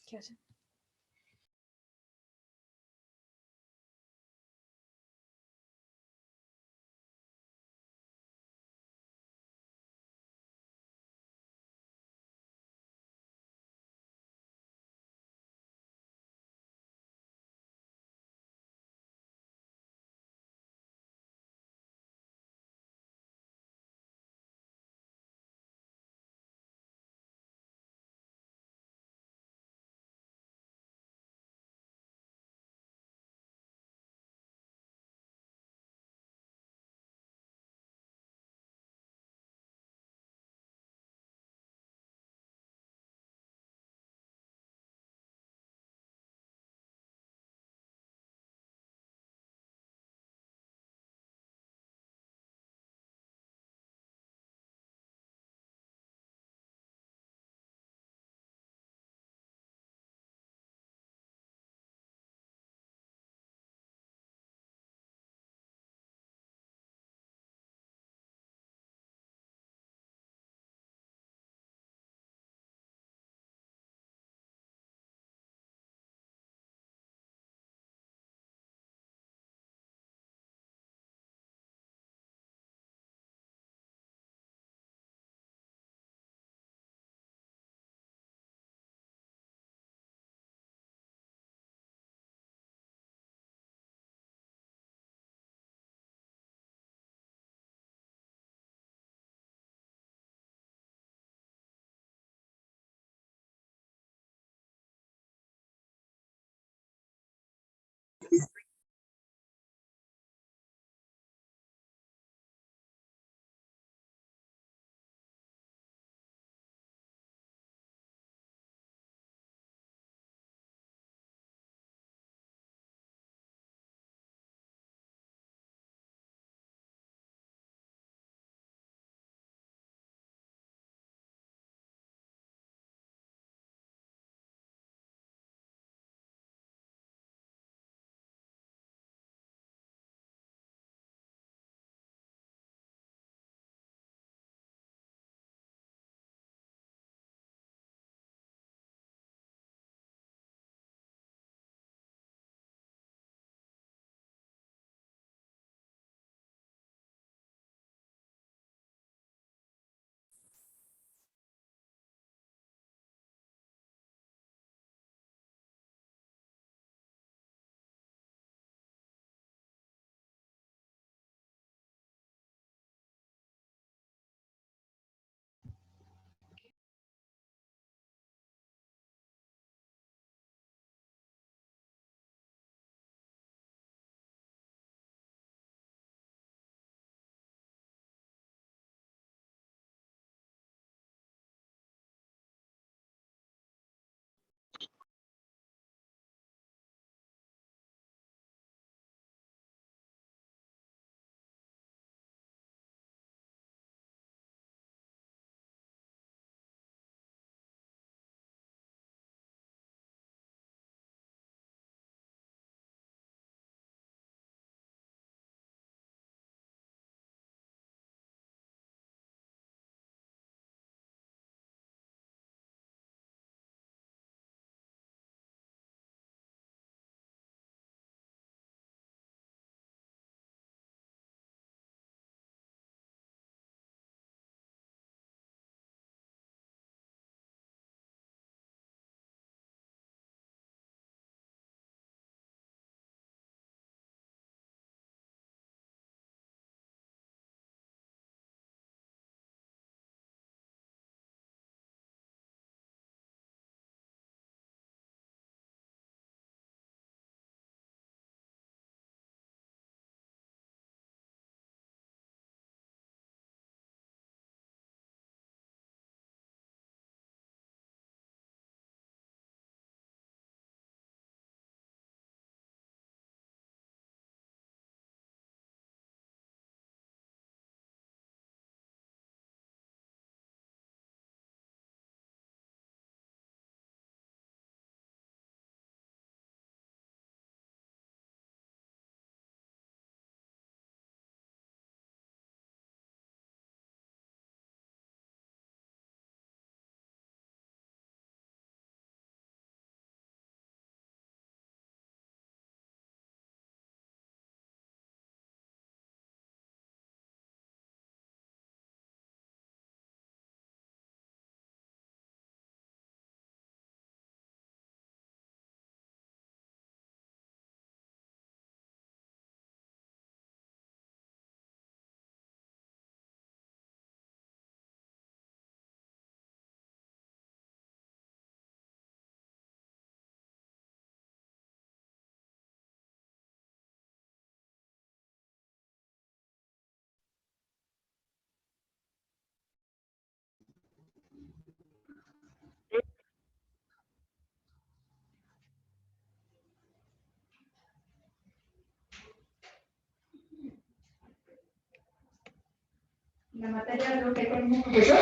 ¿Qué hace? La materia creo que con el mismo profesor.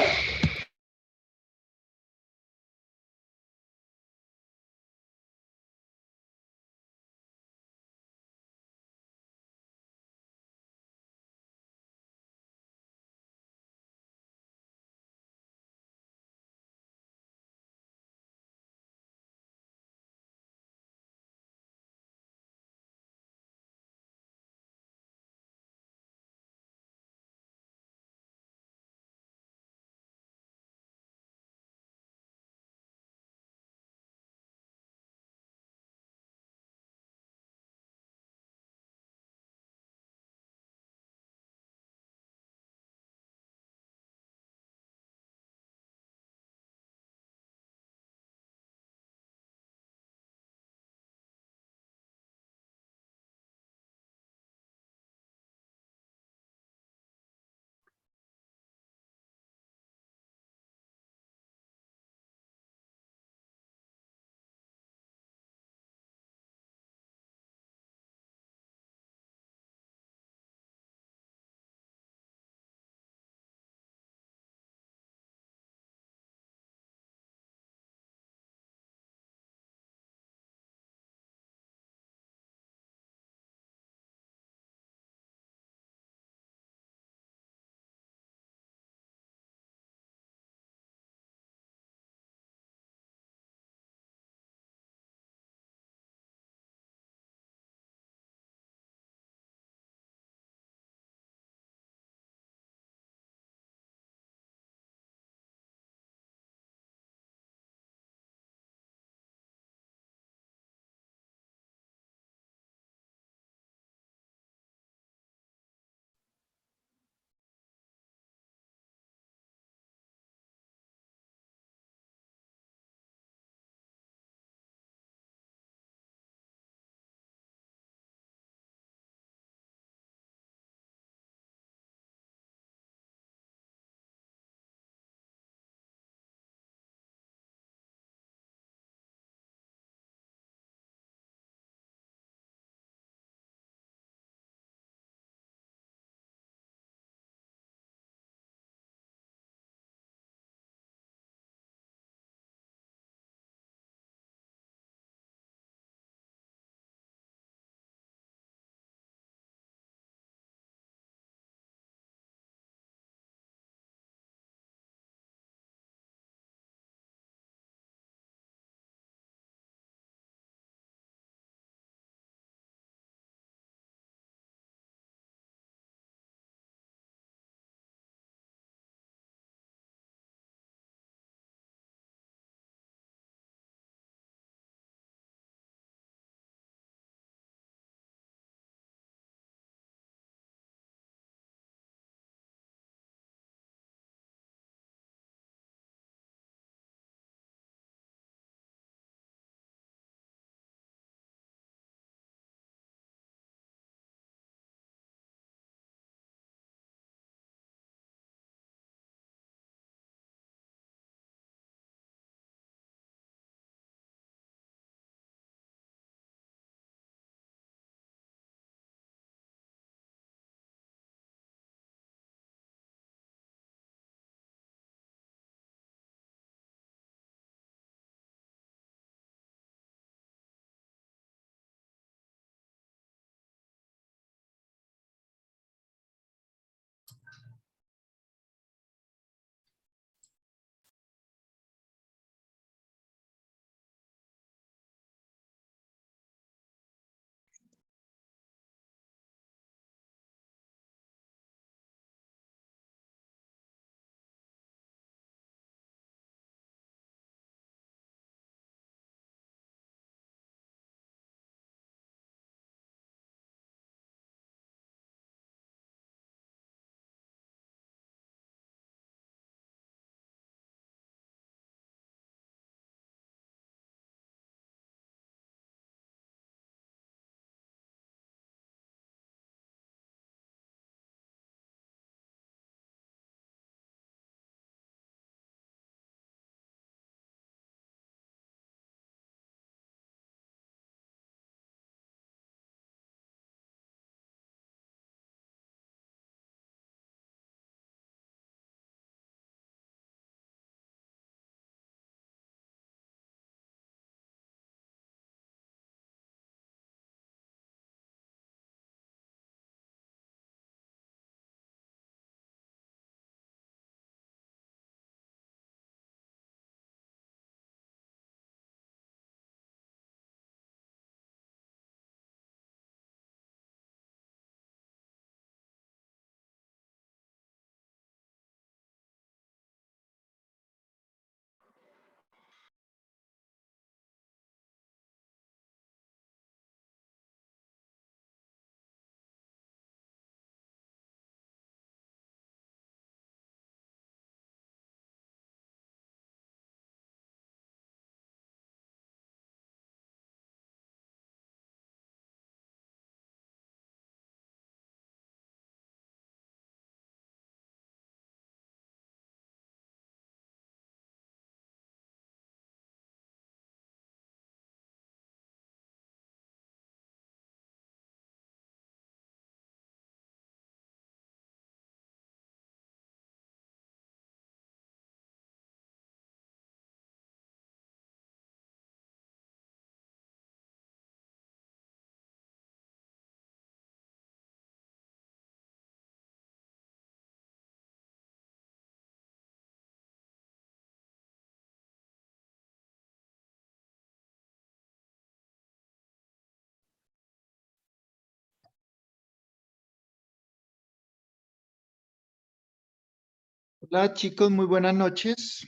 Hola chicos, muy buenas noches.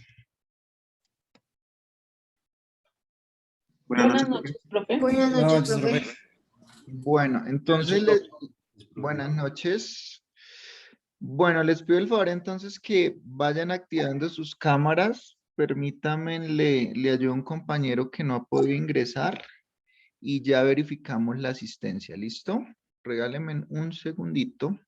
Buenas noches, profe. Buenas noches, profe. Bueno, entonces, buenas noches. Bueno, les pido el favor entonces que vayan activando sus cámaras. Permítanme, le ayudo a un compañero que no ha podido ingresar y ya verificamos la asistencia. ¿Listo? Regálenme un segundito.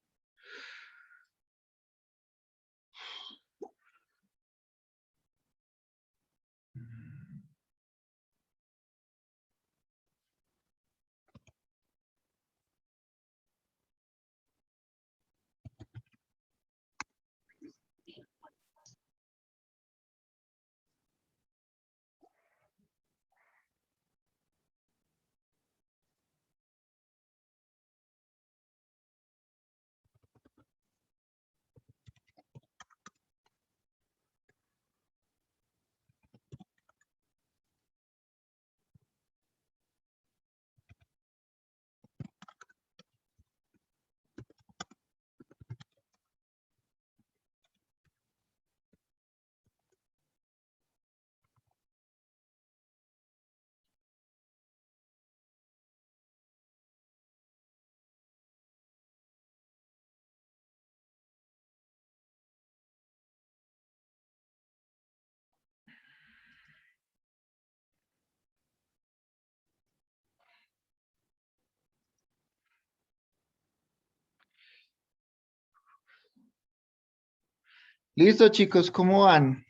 Listo, chicos, ¿cómo van?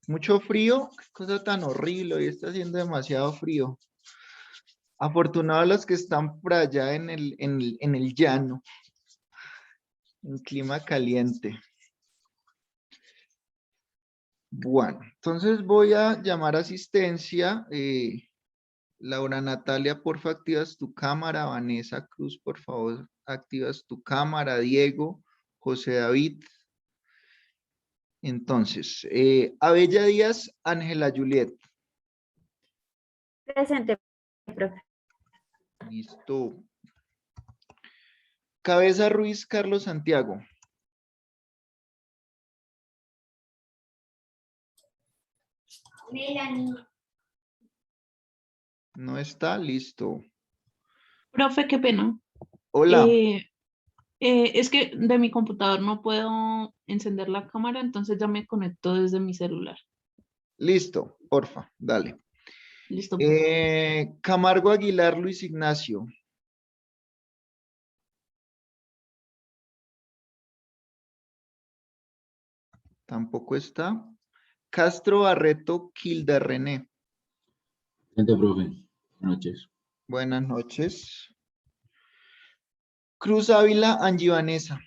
¿Mucho frío? Qué cosa tan horrible, hoy está haciendo demasiado frío. Afortunados los que están por allá en el llano, en clima caliente. Bueno, entonces voy a llamar a asistencia. Laura Natalia, porfa, activas tu cámara. Vanessa Cruz, por favor, activas tu cámara. Diego, José David. Entonces, Abella Díaz, Ángela Juliet. Presente, profe. Listo. Cabeza Ruiz, Carlos Santiago. Melanie. No está, listo. Profe, qué pena. Hola, Es que de mi computador no puedo encender la cámara, entonces ya me conecto desde mi celular. listo, porfa, dale. Listo, profe. Camargo Aguilar, Luis Ignacio. Tampoco está. Castro Barreto, Kilda René. Presente, profe. Buenas noches. Buenas noches. Cruz Ávila, Angie Vanessa.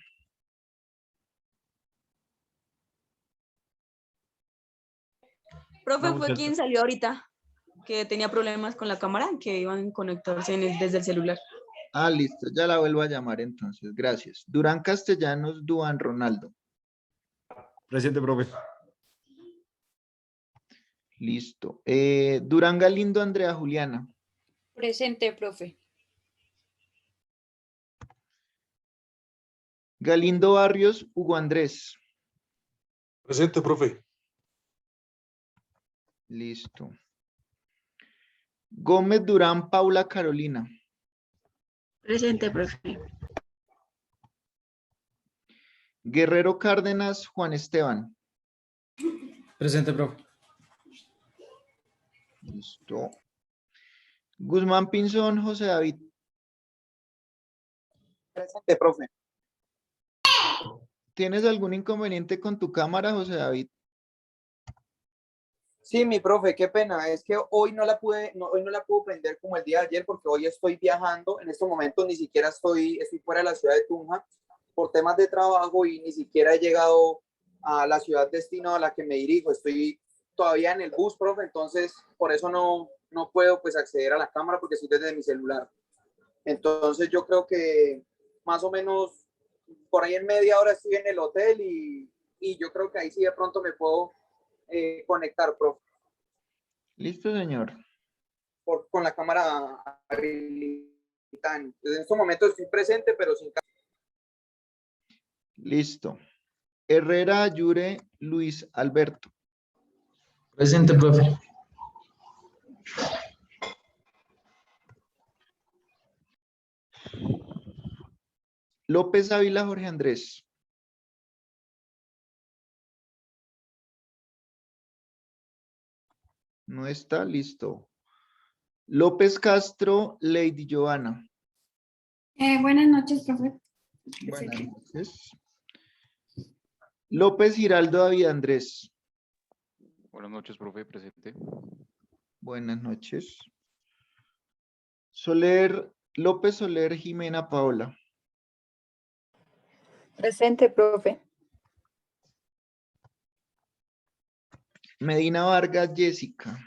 Profe fue quien salió ahorita, que tenía problemas con la cámara, que iban a conectarse desde el celular. Ah, listo, ya la vuelvo a llamar entonces, gracias. Durán Castellanos, Duan Ronaldo. Presente, profe. Listo. Durán Galindo, Andrea Juliana. Presente, profe. Galindo Barrios, Hugo Andrés. Presente, profe. Listo. Gómez Durán, Paula Carolina. Presente, profe. Guerrero Cárdenas, Juan Esteban. Presente, profe. Listo. Guzmán Pinzón, José David. Presente, profe. ¿Tienes algún inconveniente con tu cámara, José David? Sí, mi profe, qué pena. Es que hoy no la pude, hoy no la pude prender como el día de ayer porque hoy estoy viajando. En estos momentos ni siquiera estoy fuera de la ciudad de Tunja por temas de trabajo y ni siquiera he llegado a la ciudad destino a la que me dirijo. Estoy todavía en el bus, profe, entonces por eso no puedo pues acceder a la cámara porque estoy desde mi celular. Entonces yo creo que más o menos por ahí en media hora estoy en el hotel y yo creo que ahí sí de pronto me puedo conectar, profe, Listo, señor. con la cámara habilitada. Entonces, en estos momentos estoy presente, pero sin cámara. Listo. Herrera Ayure Luis Alberto. Presente, profe. López Ávila Jorge Andrés. No está, listo. López Castro Lady Joana. Buenas noches, profe. Buenas noches. López Giraldo David Andrés. Buenas noches, profe, presente. Buenas noches. López Soler Jimena Paola. Presente, profe. Medina Vargas Jessica.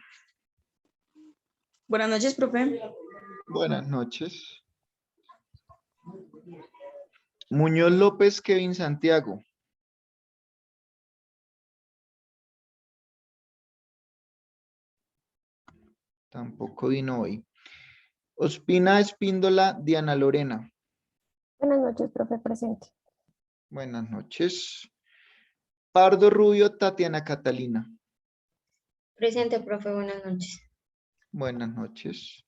Buenas noches, profe. Buenas noches. Muñoz López Kevin Santiago. Tampoco vino hoy. Ospina Espíndola Diana Lorena. Buenas noches, profe. Presente. Buenas noches. Pardo Rubio Tatiana Catalina. Presente, profe. Buenas noches. Buenas noches.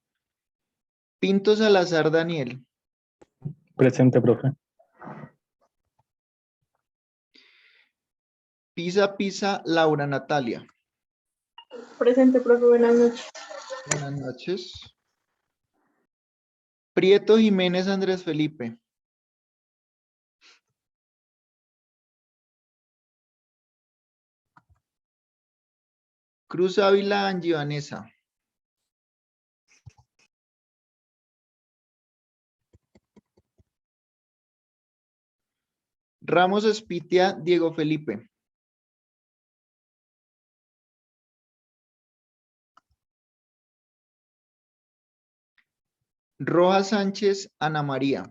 Pinto Salazar Daniel. Presente, profe. Pisa Laura Natalia. Presente, profe, buenas noches. Buenas noches. Prieto Jiménez Andrés Felipe. Cruz Ávila Angie Vanessa. Ramos Espitia Diego Felipe. Rojas Sánchez Ana María.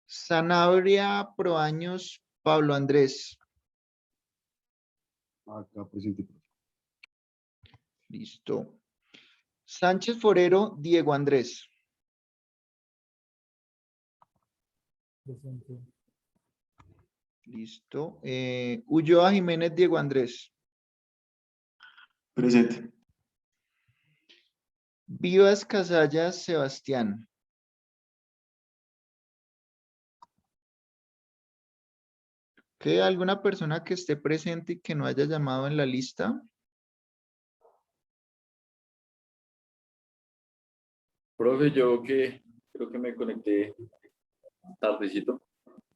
Sanabria Proaños Pablo Andrés. Acá presente, profe. Listo. Sánchez Forero Diego Andrés. Presente. Listo. Ulloa Jiménez Diego Andrés. Presente. Vivas Casallas Sebastián. ¿Qué? ¿Alguna persona que esté presente y que no haya llamado en la lista? Profe, yo que creo que me conecté tardecito.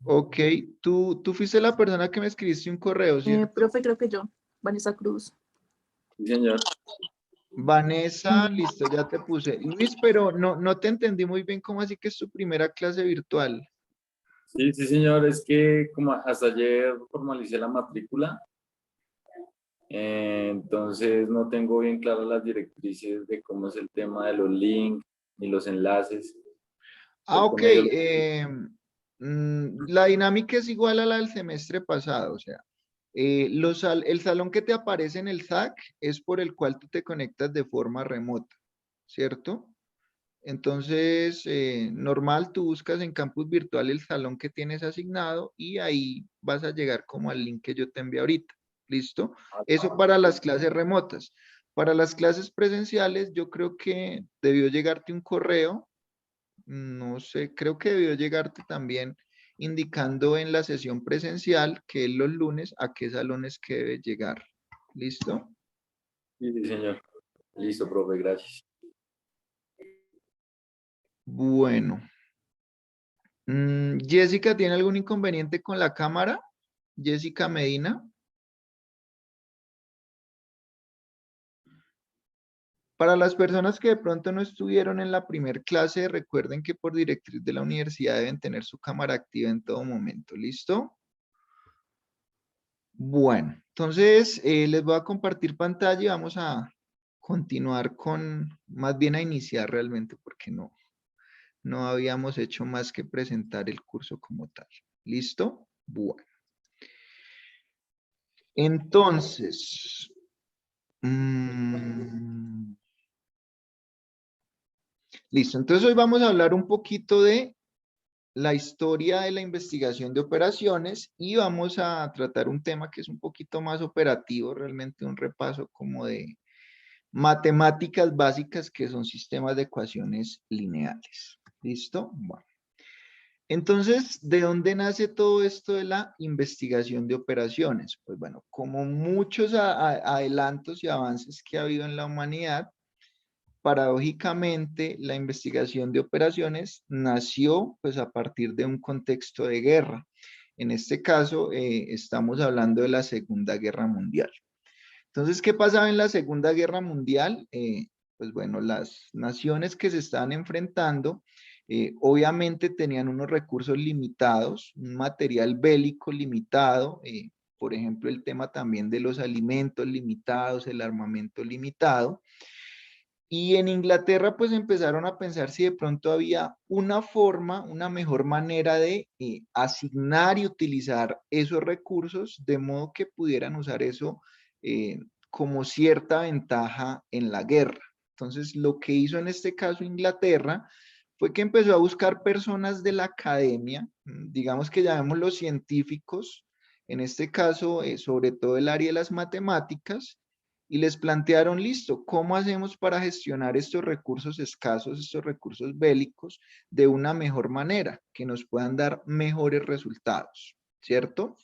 Ok, tú fuiste la persona que me escribiste un correo, ¿cierto? Profe, creo que yo, Vanessa Cruz. Sí, señor. Vanessa, listo, ya te puse. Luis, pero no te entendí muy bien cómo así que es tu primera clase virtual. Sí, sí, señor. Es que como hasta ayer formalicé la matrícula, entonces no tengo bien claras las directrices de cómo es el tema de los links y los enlaces. Ah, ok. Medio- La dinámica es igual a la del semestre pasado, o sea, el salón que te aparece en el SAC es por el cual tú te conectas de forma remota, ¿cierto? Entonces, normal, tú buscas en campus virtual el salón que tienes asignado y ahí vas a llegar como al link que yo te envié ahorita. ¿Listo? Eso para las clases remotas. Para las clases presenciales, yo creo que debió llegarte un correo. No sé, creo que debió llegarte también indicando en la sesión presencial que es los lunes a qué salones que debe llegar. ¿Listo? Sí, sí, señor. Listo, profe, gracias. Bueno. Jessica, ¿tiene algún inconveniente con la cámara? Jessica Medina. Para las personas que de pronto no estuvieron en la primer clase, recuerden que por directriz de la universidad deben tener su cámara activa en todo momento. ¿Listo? Bueno, entonces les voy a compartir pantalla y vamos a continuar más bien a iniciar realmente, porque no habíamos hecho más que presentar el curso como tal. ¿Listo? Bueno. Entonces, Listo, entonces hoy vamos a hablar un poquito de la historia de la investigación de operaciones y vamos a tratar un tema que es un poquito más operativo, realmente un repaso como de matemáticas básicas que son sistemas de ecuaciones lineales. ¿Listo? Bueno. Entonces, ¿de dónde nace todo esto de la investigación de operaciones? Pues bueno, como muchos adelantos y avances que ha habido en la humanidad, paradójicamente la investigación de operaciones nació pues a partir de un contexto de guerra. En este caso, estamos hablando de la Segunda Guerra Mundial. Entonces, ¿qué pasaba en la Segunda Guerra Mundial? Pues bueno, las naciones que se estaban enfrentando, obviamente tenían unos recursos limitados, un material bélico limitado, por ejemplo, el tema también de los alimentos limitados, el armamento limitado. Y en Inglaterra pues empezaron a pensar si de pronto había una forma, una mejor manera de asignar y utilizar esos recursos de modo que pudieran usar eso como cierta ventaja en la guerra. Entonces lo que hizo en este caso Inglaterra fue que empezó a buscar personas de la academia, digamos que llamémoslos científicos, en este caso sobre todo el área de las matemáticas, y les plantearon, listo, ¿cómo hacemos para gestionar estos recursos escasos, estos recursos bélicos, de una mejor manera, que nos puedan dar mejores resultados, ¿cierto?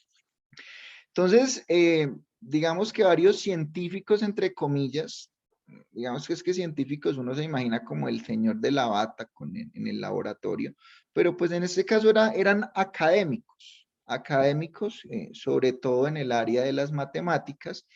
Entonces, digamos que varios científicos, entre comillas, digamos que es que científicos uno se imagina como el señor de la bata en el laboratorio, pero pues en este caso eran académicos, sobre todo en el área de las matemáticas,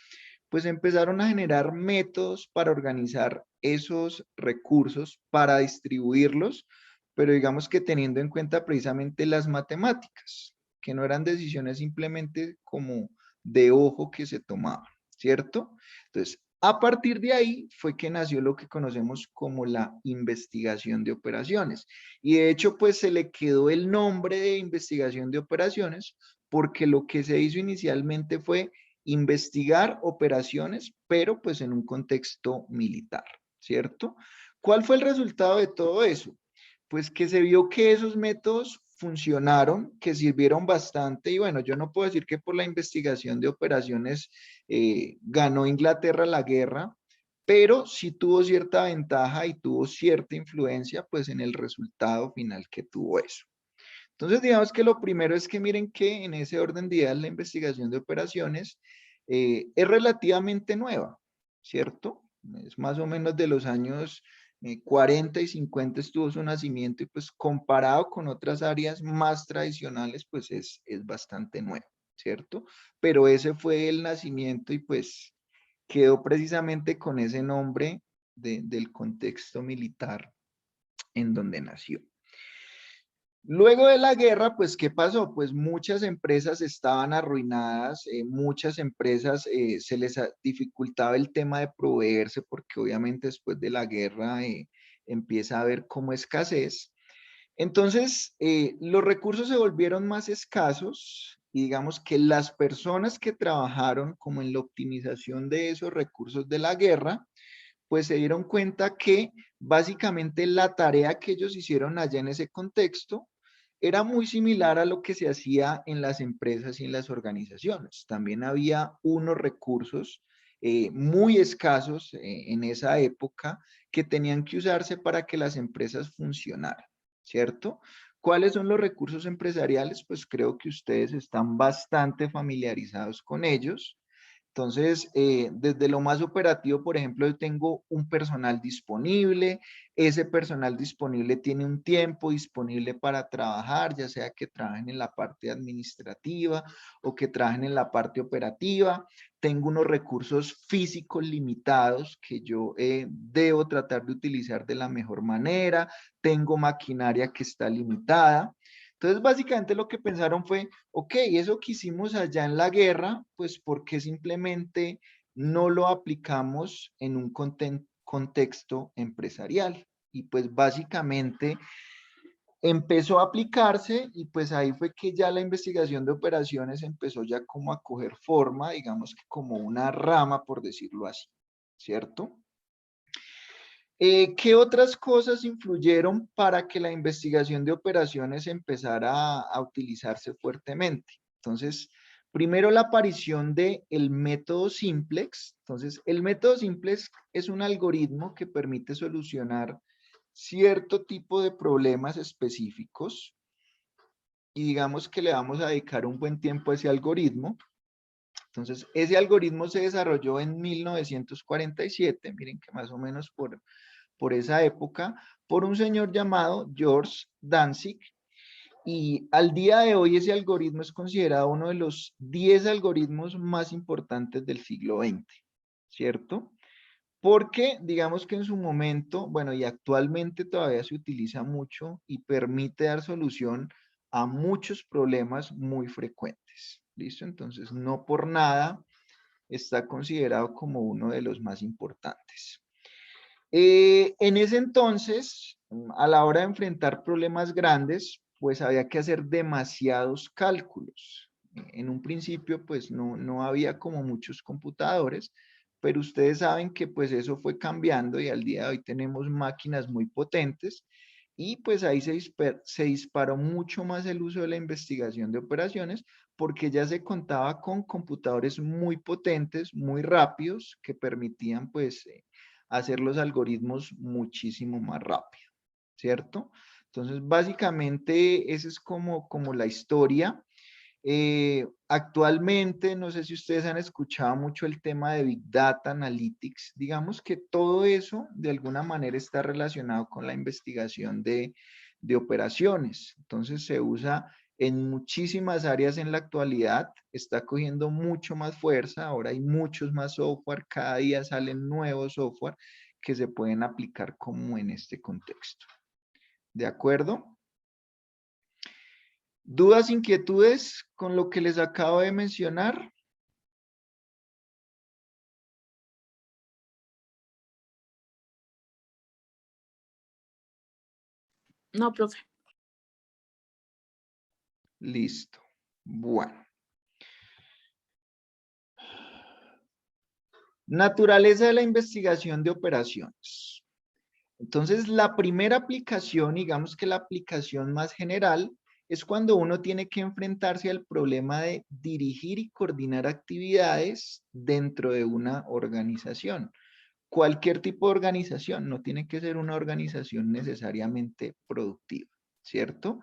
pues empezaron a generar métodos para organizar esos recursos, para distribuirlos, pero digamos que teniendo en cuenta precisamente las matemáticas, que no eran decisiones simplemente como de ojo que se tomaban, ¿cierto? Entonces, a partir de ahí fue que nació lo que conocemos como la investigación de operaciones. Y de hecho, pues se le quedó el nombre de investigación de operaciones porque lo que se hizo inicialmente fue investigar operaciones, pero pues en un contexto militar, ¿cierto? ¿Cuál fue el resultado de todo eso? Pues que se vio que esos métodos funcionaron, que sirvieron bastante y bueno, yo no puedo decir que por la investigación de operaciones ganó Inglaterra la guerra, pero sí tuvo cierta ventaja y tuvo cierta influencia pues en el resultado final que tuvo eso. Entonces, digamos que lo primero es que miren que en ese orden de ideas la investigación de operaciones es relativamente nueva, ¿cierto? Es más o menos de los años 40 y 50 estuvo su nacimiento y pues comparado con otras áreas más tradicionales, pues es bastante nuevo, ¿cierto? Pero ese fue el nacimiento y pues quedó precisamente con ese nombre del contexto militar en donde nació. Luego de la guerra, pues, ¿qué pasó? Pues muchas empresas estaban arruinadas, muchas empresas se les dificultaba el tema de proveerse porque obviamente después de la guerra empieza a haber como escasez. Entonces, los recursos se volvieron más escasos y digamos que las personas que trabajaron como en la optimización de esos recursos de la guerra, pues se dieron cuenta que básicamente la tarea que ellos hicieron allá en ese contexto era muy similar a lo que se hacía en las empresas y en las organizaciones. También había unos recursos muy escasos en esa época que tenían que usarse para que las empresas funcionaran, ¿cierto? ¿Cuáles son los recursos empresariales? Pues creo que ustedes están bastante familiarizados con ellos. Entonces, desde lo más operativo, por ejemplo, yo tengo un personal disponible, ese personal disponible tiene un tiempo disponible para trabajar, ya sea que trabajen en la parte administrativa o que trabajen en la parte operativa. Tengo unos recursos físicos limitados que yo debo tratar de utilizar de la mejor manera. Tengo maquinaria que está limitada. Entonces, básicamente lo que pensaron fue, ok, eso que hicimos allá en la guerra, pues ¿por qué simplemente no lo aplicamos en un contexto empresarial? Y pues básicamente empezó a aplicarse y pues ahí fue que ya la investigación de operaciones empezó ya como a coger forma, digamos que como una rama, por decirlo así, ¿cierto? ¿Qué otras cosas influyeron para que la investigación de operaciones empezara a utilizarse fuertemente? Entonces, primero la aparición del método simplex. Entonces, el método simplex es un algoritmo que permite solucionar cierto tipo de problemas específicos y digamos que le vamos a dedicar un buen tiempo a ese algoritmo. Entonces, ese algoritmo se desarrolló en 1947, miren que más o menos por esa época, por un señor llamado George Danzig, y al día de hoy ese algoritmo es considerado uno de los 10 algoritmos más importantes del siglo XX, ¿cierto? Porque digamos que en su momento, bueno, y actualmente todavía se utiliza mucho y permite dar solución a muchos problemas muy frecuentes, ¿listo? Entonces, no por nada está considerado como uno de los más importantes. En ese entonces, a la hora de enfrentar problemas grandes, pues había que hacer demasiados cálculos. En un principio, pues no había como muchos computadores, pero ustedes saben que pues eso fue cambiando y al día de hoy tenemos máquinas muy potentes y pues ahí se disparó mucho más el uso de la investigación de operaciones porque ya se contaba con computadores muy potentes, muy rápidos, que permitían pues hacer los algoritmos muchísimo más rápido, ¿cierto? Entonces, básicamente, esa es como la historia. Actualmente, no sé si ustedes han escuchado mucho el tema de Big Data Analytics. Digamos que todo eso, de alguna manera, está relacionado con la investigación de operaciones. Entonces, se usa en muchísimas áreas en la actualidad, está cogiendo mucho más fuerza, ahora hay muchos más software, cada día salen nuevos software que se pueden aplicar como en este contexto. ¿De acuerdo? ¿Dudas, inquietudes con lo que les acabo de mencionar? No, profe. Listo. Bueno. Naturaleza de la investigación de operaciones. Entonces, la primera aplicación, digamos que la aplicación más general, es cuando uno tiene que enfrentarse al problema de dirigir y coordinar actividades dentro de una organización. Cualquier tipo de organización, no tiene que ser una organización necesariamente productiva, ¿cierto?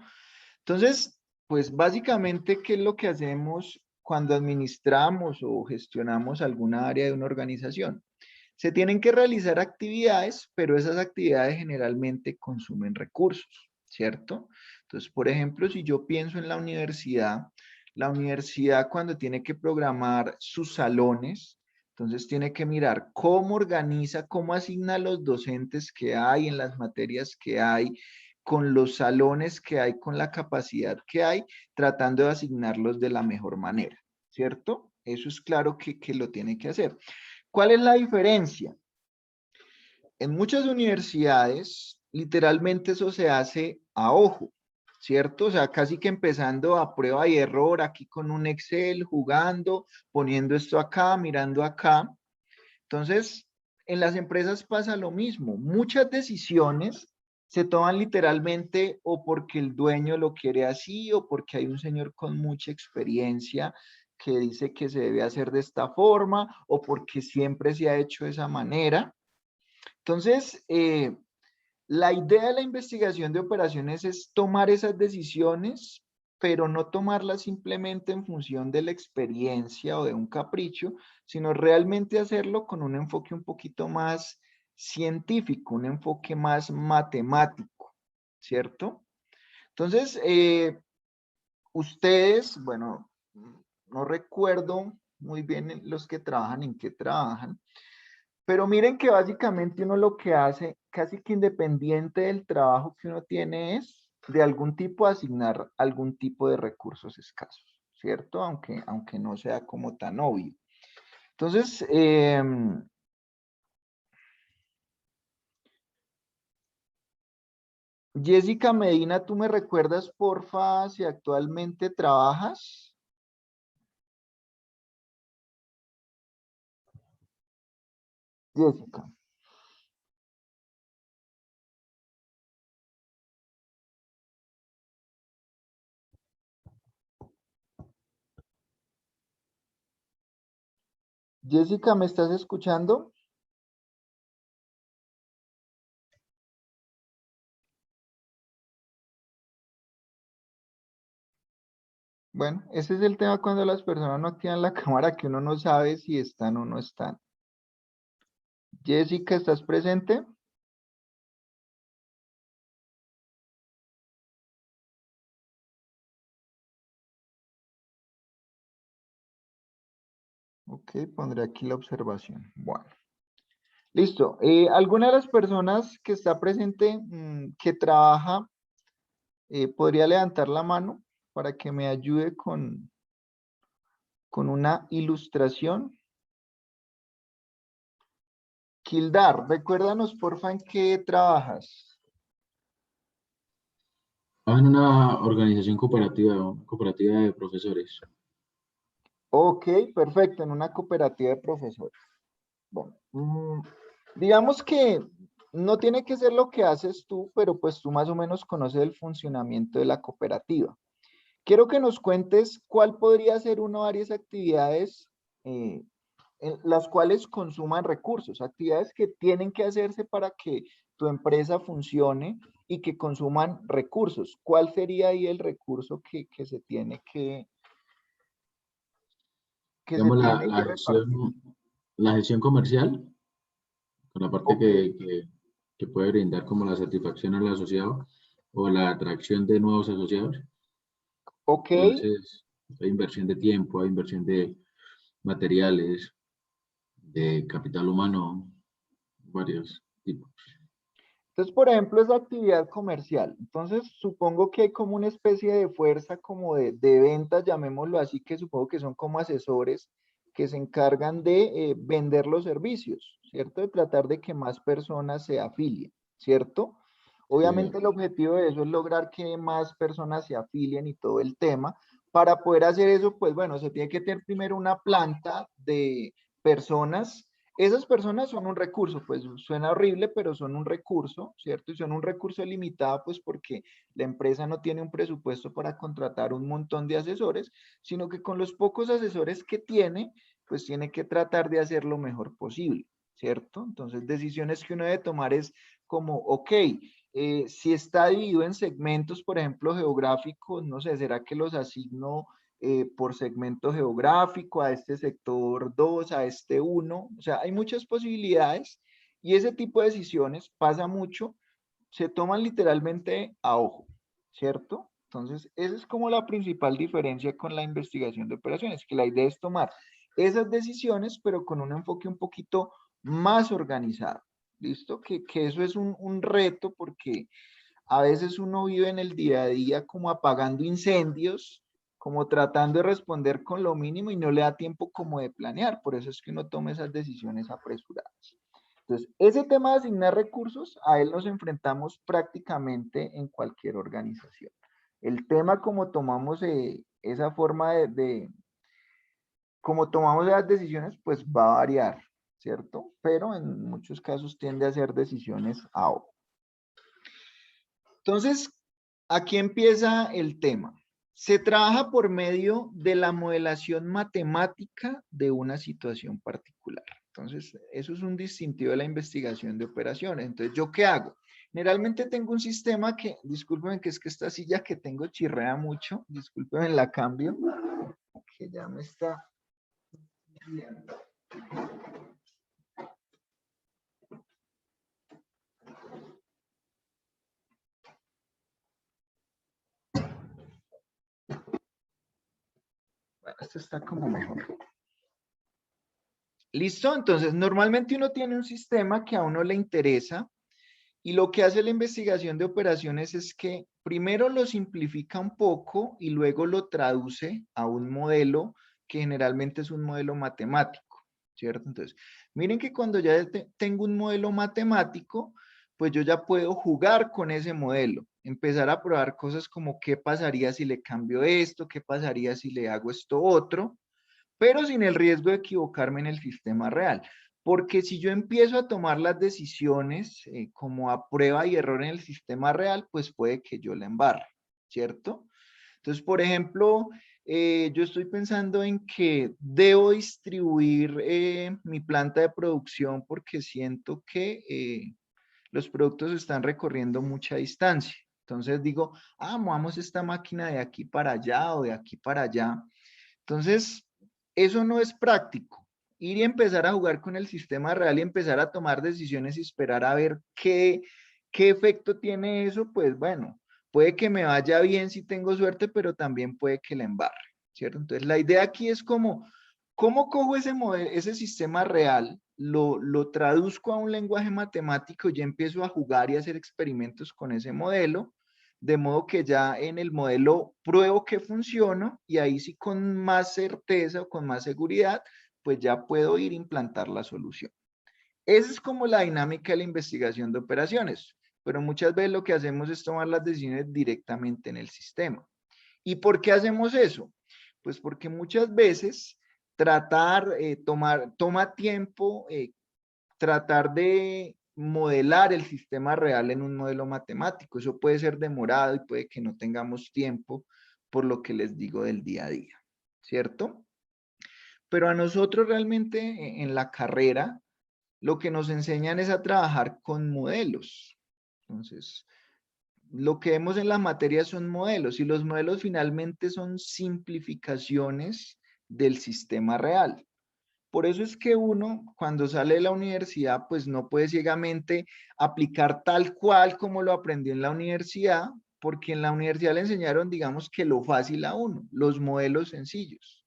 Entonces, pues básicamente, ¿qué es lo que hacemos cuando administramos o gestionamos alguna área de una organización? Se tienen que realizar actividades, pero esas actividades generalmente consumen recursos, ¿cierto? Entonces, por ejemplo, si yo pienso en la universidad cuando tiene que programar sus salones, entonces tiene que mirar cómo organiza, cómo asigna los docentes que hay en las materias que hay, con los salones que hay, con la capacidad que hay, tratando de asignarlos de la mejor manera, ¿cierto? Eso es claro que lo tiene que hacer. ¿Cuál es la diferencia? En muchas universidades, literalmente eso se hace a ojo, ¿cierto? O sea, casi que empezando a prueba y error, aquí con un Excel, jugando, poniendo esto acá, mirando acá. Entonces, en las empresas pasa lo mismo. Muchas decisiones se toman literalmente o porque el dueño lo quiere así o porque hay un señor con mucha experiencia que dice que se debe hacer de esta forma o porque siempre se ha hecho de esa manera. Entonces, la idea de la investigación de operaciones es tomar esas decisiones, pero no tomarlas simplemente en función de la experiencia o de un capricho, sino realmente hacerlo con un enfoque un poquito más científico, un enfoque más matemático, ¿cierto? Entonces, ustedes, bueno, no recuerdo muy bien los que trabajan, en qué trabajan, pero miren que básicamente uno lo que hace, casi que independiente del trabajo que uno tiene, es de algún tipo asignar algún tipo de recursos escasos, ¿cierto? Aunque no sea como tan obvio. Entonces, Jessica Medina, ¿tú me recuerdas, porfa, si actualmente trabajas? Jessica. Jessica, ¿me estás escuchando? Bueno, ese es el tema cuando las personas no activan la cámara, que uno no sabe si están o no están. Jessica, ¿estás presente? Ok, pondré aquí la observación. Bueno, listo. ¿Alguna de las personas que está presente, que trabaja, podría levantar la mano para que me ayude con una ilustración? Kildar, recuérdanos porfa en qué trabajas. En una organización cooperativa de profesores. Ok, perfecto, en una cooperativa de profesores. Bueno, digamos que no tiene que ser lo que haces tú, pero pues tú más o menos conoces el funcionamiento de la cooperativa. Quiero que nos cuentes cuál podría ser una o varias actividades en las cuales consuman recursos, actividades que tienen que hacerse para que tu empresa funcione y que consuman recursos. ¿Cuál sería ahí el recurso que se tiene que Digamos, repartir? la gestión comercial, con la parte Ok, que puede brindar como la satisfacción al asociado o la atracción de nuevos asociados. ok. Entonces, hay inversión de tiempo, hay inversión de materiales, de capital humano, varios tipos. Entonces, por ejemplo, es la actividad comercial. Entonces, supongo que hay como una especie de fuerza como de ventas, llamémoslo así, que supongo que son como asesores que se encargan de vender los servicios, ¿cierto? De tratar de que más personas se afilien, ¿cierto? Sí, Obviamente el objetivo de eso es lograr que más personas se afilien y todo el tema. Para poder hacer eso, pues bueno, se tiene que tener primero una planta de personas. Esas personas son un recurso, pues suena horrible, pero son un recurso, ¿cierto? Y son un recurso limitado, pues porque la empresa no tiene un presupuesto para contratar un montón de asesores, sino que con los pocos asesores que tiene, pues tiene que tratar de hacer lo mejor posible, ¿cierto? Entonces, decisiones que uno debe tomar es como, ok, si está dividido en segmentos, por ejemplo, geográficos, no sé, ¿será que los asigno por segmento geográfico, a este sector 2, a este 1? O sea, hay muchas posibilidades y ese tipo de decisiones pasa mucho, se toman literalmente a ojo, ¿cierto? Entonces, esa es como la principal diferencia con la investigación de operaciones, que la idea es tomar esas decisiones, pero con un enfoque un poquito más organizado. ¿Listo? Que eso es un reto porque a veces uno vive en el día a día como apagando incendios, como tratando de responder con lo mínimo y no le da tiempo como de planear. Por eso es que uno toma esas decisiones apresuradas. Entonces, ese tema de asignar recursos, a él nos enfrentamos prácticamente en cualquier organización. El tema como tomamos esa forma como tomamos las decisiones, pues va a variar, ¿cierto? Pero en muchos casos tiende a ser decisiones a ojo. Entonces, aquí empieza el tema. Se trabaja por medio de la modelación matemática de una situación particular. Entonces, eso es un distintivo de la investigación de operaciones. Entonces, ¿yo qué hago? Generalmente tengo un sistema que, discúlpenme que es que esta silla que tengo chirrea mucho, discúlpenme la cambio, que ya me está... Bueno, esto está como mejor. ¿Listo? Entonces, normalmente uno tiene un sistema que a uno le interesa y lo que hace la investigación de operaciones es que primero lo simplifica un poco y luego lo traduce a un modelo que generalmente es un modelo matemático, ¿cierto? Entonces, miren que cuando ya tengo un modelo matemático, pues yo ya puedo jugar con ese modelo, empezar a probar cosas como qué pasaría si le cambio esto, qué pasaría si le hago esto otro, pero sin el riesgo de equivocarme en el sistema real. Porque si yo empiezo a tomar las decisiones como a prueba y error en el sistema real, pues puede que yo la embarre, ¿cierto? Entonces, por ejemplo, yo estoy pensando en que debo distribuir mi planta de producción porque siento que los productos están recorriendo mucha distancia. Entonces digo, movamos esta máquina de aquí para allá o de aquí para allá. Entonces, eso no es práctico. Ir y empezar a jugar con el sistema real y empezar a tomar decisiones y esperar a ver qué efecto tiene eso, pues bueno, puede que me vaya bien si tengo suerte, pero también puede que la embarre, ¿cierto? Entonces, la idea aquí es como, ¿cómo cojo ese modelo, ese sistema real, lo traduzco a un lenguaje matemático y empiezo a jugar y a hacer experimentos con ese modelo? De modo que ya en el modelo pruebo que funciona y ahí sí con más certeza o con más seguridad, pues ya puedo ir a implantar la solución. Esa es como la dinámica de la investigación de operaciones, pero muchas veces lo que hacemos es tomar las decisiones directamente en el sistema. ¿Y por qué hacemos eso? Pues porque muchas veces toma tiempo tratar de modelar el sistema real en un modelo matemático. Eso puede ser demorado y puede que no tengamos tiempo por lo que les digo del día a día, ¿cierto? Pero a nosotros realmente en la carrera lo que nos enseñan es a trabajar con modelos. Entonces, lo que vemos en la materia son modelos y los modelos finalmente son simplificaciones del sistema real. Por eso es que uno, cuando sale de la universidad, pues no puede ciegamente aplicar tal cual como lo aprendió en la universidad, porque en la universidad le enseñaron, digamos, que lo fácil a uno, los modelos sencillos.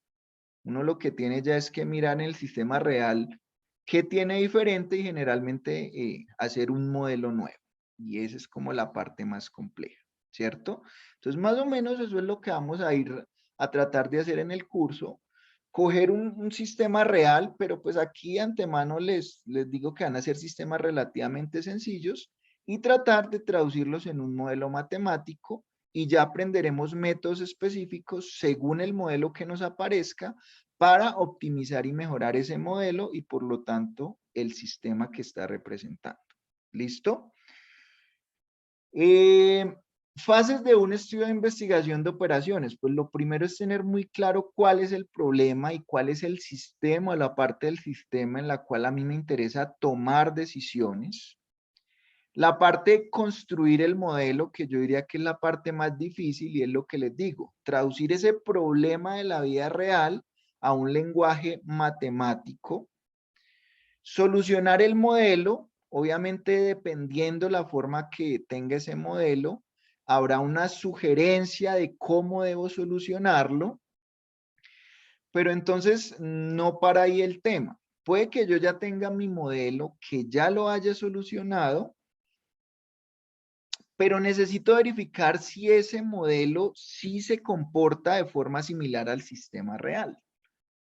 Uno lo que tiene ya es que mirar en el sistema real qué tiene diferente y generalmente hacer un modelo nuevo. Y esa es como la parte más compleja, ¿cierto? Entonces, más o menos eso es lo que vamos a ir a tratar de hacer en el curso. Coger un sistema real, pero pues aquí de antemano les digo que van a ser sistemas relativamente sencillos y tratar de traducirlos en un modelo matemático y ya aprenderemos métodos específicos según el modelo que nos aparezca para optimizar y mejorar ese modelo y por lo tanto el sistema que está representando. ¿Listo? Fases de un estudio de investigación de operaciones. Pues lo primero es tener muy claro cuál es el problema y cuál es el sistema, la parte del sistema en la cual a mí me interesa tomar decisiones. La parte de construir el modelo, que yo diría que es la parte más difícil y es lo que les digo, traducir ese problema de la vida real a un lenguaje matemático, solucionar el modelo, obviamente dependiendo la forma que tenga ese modelo, habrá una sugerencia de cómo debo solucionarlo, pero entonces no para ahí el tema. Puede que yo ya tenga mi modelo, que ya lo haya solucionado, pero necesito verificar si ese modelo sí se comporta de forma similar al sistema real.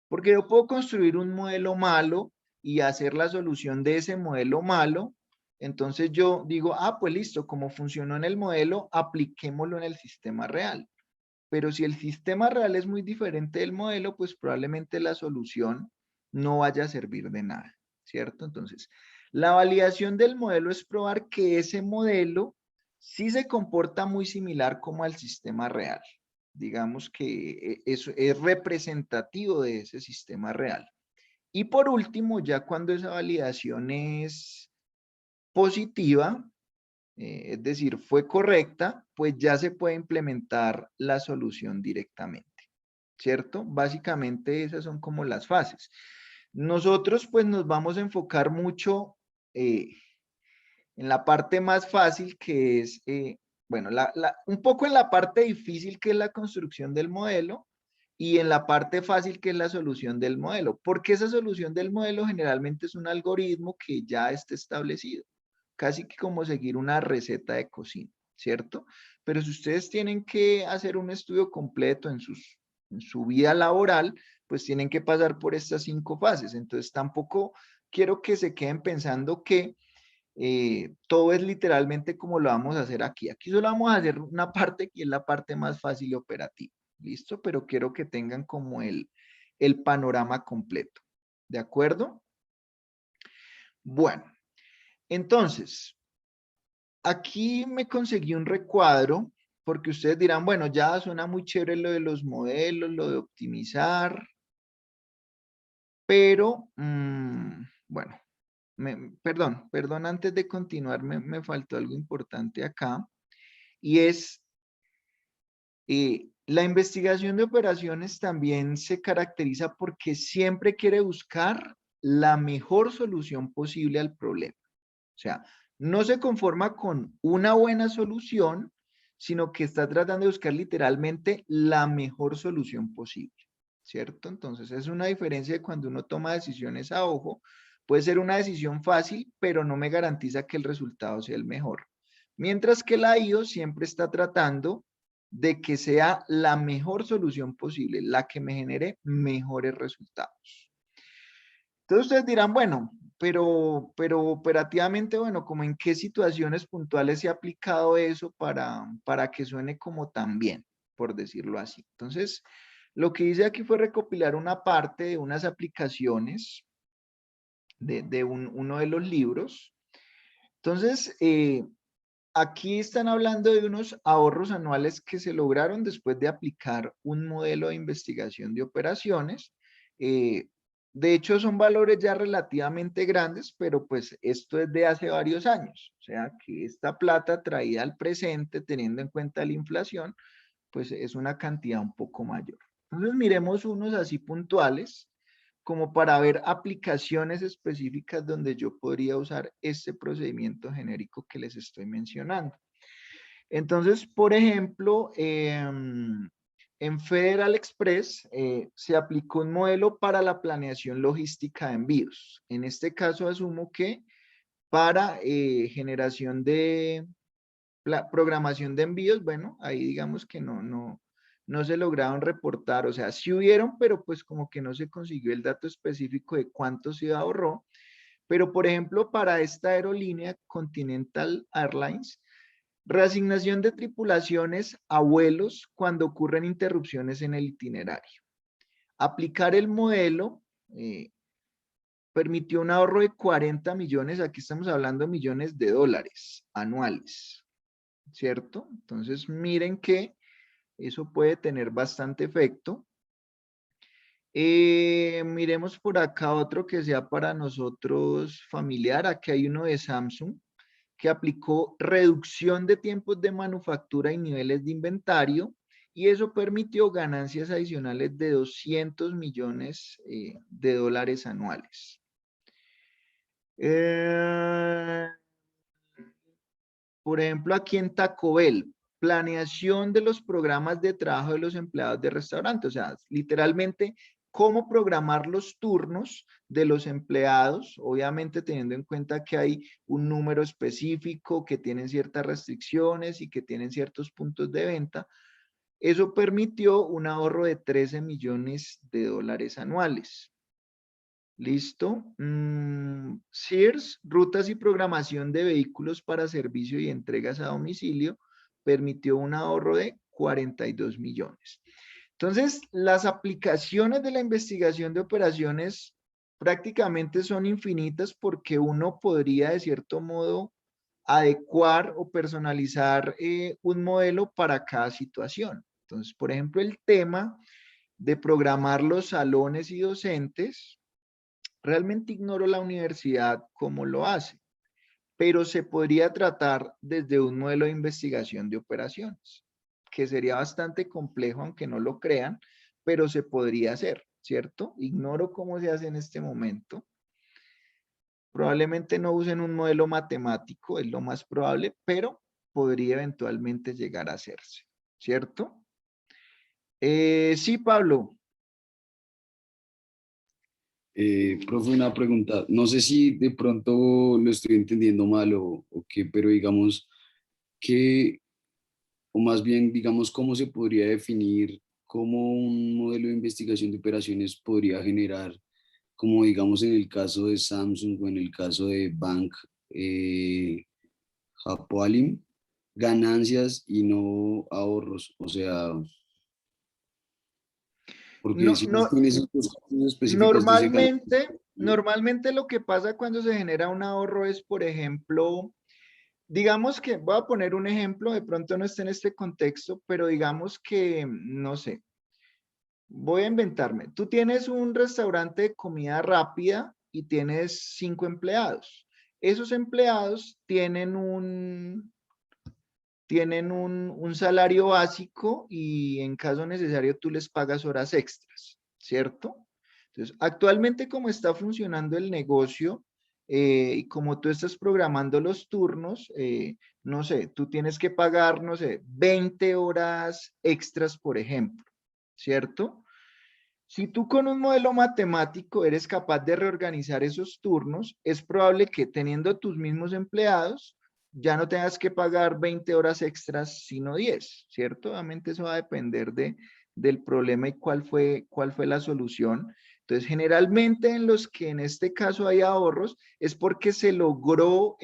Porque yo puedo construir un modelo malo y hacer la solución de ese modelo malo. Entonces yo digo, pues listo, como funcionó en el modelo, apliquémoslo en el sistema real. Pero si el sistema real es muy diferente del modelo, pues probablemente la solución no vaya a servir de nada, ¿cierto? Entonces, la validación del modelo es probar que ese modelo sí se comporta muy similar como al sistema real. Digamos que eso es representativo de ese sistema real. Y por último, ya cuando esa validación es positiva, es decir, fue correcta, pues ya se puede implementar la solución directamente, ¿cierto? Básicamente esas son como las fases. Nosotros pues nos vamos a enfocar mucho en la parte más fácil que es, bueno, un poco en la parte difícil que es la construcción del modelo y en la parte fácil que es la solución del modelo, porque esa solución del modelo generalmente es un algoritmo que ya está establecido, casi que como seguir una receta de cocina, ¿cierto? Pero si ustedes tienen que hacer un estudio completo en su vida laboral, pues tienen que pasar por estas 5 fases. Entonces tampoco quiero que se queden pensando que todo es literalmente como lo vamos a hacer aquí. Aquí solo vamos a hacer una parte que es la parte más fácil y operativa. ¿Listo? Pero quiero que tengan como el panorama completo. ¿De acuerdo? Bueno, entonces, aquí me conseguí un recuadro porque ustedes dirán, bueno, ya suena muy chévere lo de los modelos, lo de optimizar, pero, bueno, perdón, antes de continuar me faltó algo importante acá, y es, la investigación de operaciones también se caracteriza porque siempre quiere buscar la mejor solución posible al problema. O sea, no se conforma con una buena solución, sino que está tratando de buscar literalmente la mejor solución posible, ¿cierto? Entonces, es una diferencia de cuando uno toma decisiones a ojo. Puede ser una decisión fácil, pero no me garantiza que el resultado sea el mejor. Mientras que la IO siempre está tratando de que sea la mejor solución posible, la que me genere mejores resultados. Entonces ustedes dirán, bueno, pero operativamente, bueno, como en qué situaciones puntuales se ha aplicado eso para que suene como tan bien, por decirlo así. Entonces, lo que hice aquí fue recopilar una parte de unas aplicaciones de uno de los libros. Entonces, aquí están hablando de unos ahorros anuales que se lograron después de aplicar un modelo de investigación de operaciones. De hecho, son valores ya relativamente grandes, pero pues esto es de hace varios años. O sea, que esta plata traída al presente, teniendo en cuenta la inflación, pues es una cantidad un poco mayor. Entonces, miremos unos así puntuales, como para ver aplicaciones específicas donde yo podría usar este procedimiento genérico que les estoy mencionando. Entonces, por ejemplo, en Federal Express se aplicó un modelo para la planeación logística de envíos. En este caso asumo que para generación de programación de envíos, bueno, ahí digamos que no se lograron reportar, o sea, sí hubieron, pero pues como que no se consiguió el dato específico de cuánto se ahorró. Pero, por ejemplo, para esta aerolínea Continental Airlines, reasignación de tripulaciones a vuelos cuando ocurren interrupciones en el itinerario. Aplicar el modelo permitió un ahorro de 40 millones, aquí estamos hablando de millones de dólares anuales, ¿cierto? Entonces, miren que eso puede tener bastante efecto. Miremos por acá otro que sea para nosotros familiar. Aquí hay uno de Samsung que aplicó reducción de tiempos de manufactura y niveles de inventario, y eso permitió ganancias adicionales de 200 millones de dólares anuales. Por ejemplo, aquí en Taco Bell, planeación de los programas de trabajo de los empleados de restaurante, o sea, literalmente cómo programar los turnos de los empleados, obviamente teniendo en cuenta que hay un número específico, que tienen ciertas restricciones y que tienen ciertos puntos de venta. Eso permitió un ahorro de 13 millones de dólares anuales. ¿Listo? Sears, rutas y programación de vehículos para servicio y entregas a domicilio, permitió un ahorro de 42 millones. Entonces, las aplicaciones de la investigación de operaciones prácticamente son infinitas porque uno podría, de cierto modo, adecuar o personalizar un modelo para cada situación. Entonces, por ejemplo, el tema de programar los salones y docentes, realmente ignoro la universidad cómo lo hace, pero se podría tratar desde un modelo de investigación de operaciones, que sería bastante complejo, aunque no lo crean, pero se podría hacer, ¿cierto? Ignoro cómo se hace en este momento. Probablemente no usen un modelo matemático, es lo más probable, pero podría eventualmente llegar a hacerse, ¿cierto? Sí, Pablo. Profe, una pregunta. No sé si de pronto lo estoy entendiendo mal o qué, pero digamos que, o más bien, digamos, cómo se podría definir cómo un modelo de investigación de operaciones podría generar, como digamos en el caso de Samsung o en el caso de Bank Hapoalim, ganancias y no ahorros. O sea, porque si no tiene esos casos específicos de ese Normalmente lo que pasa cuando se genera un ahorro es, por ejemplo, digamos que, voy a poner un ejemplo, de pronto no está en este contexto, pero digamos que, no sé, voy a inventarme. Tú tienes un restaurante de comida rápida y tienes 5 empleados. Esos empleados tienen un salario básico y en caso necesario tú les pagas horas extras, ¿cierto? Entonces, actualmente como está funcionando el negocio y como tú estás programando los turnos, no sé, tú tienes que pagar, no sé, 20 horas extras, por ejemplo, ¿cierto? Si tú con un modelo matemático eres capaz de reorganizar esos turnos, es probable que teniendo tus mismos empleados, ya no tengas que pagar 20 horas extras, sino 10, ¿cierto? Obviamente eso va a depender del problema y cuál fue la solución. Entonces, generalmente en los que en este caso hay ahorros, es porque se logró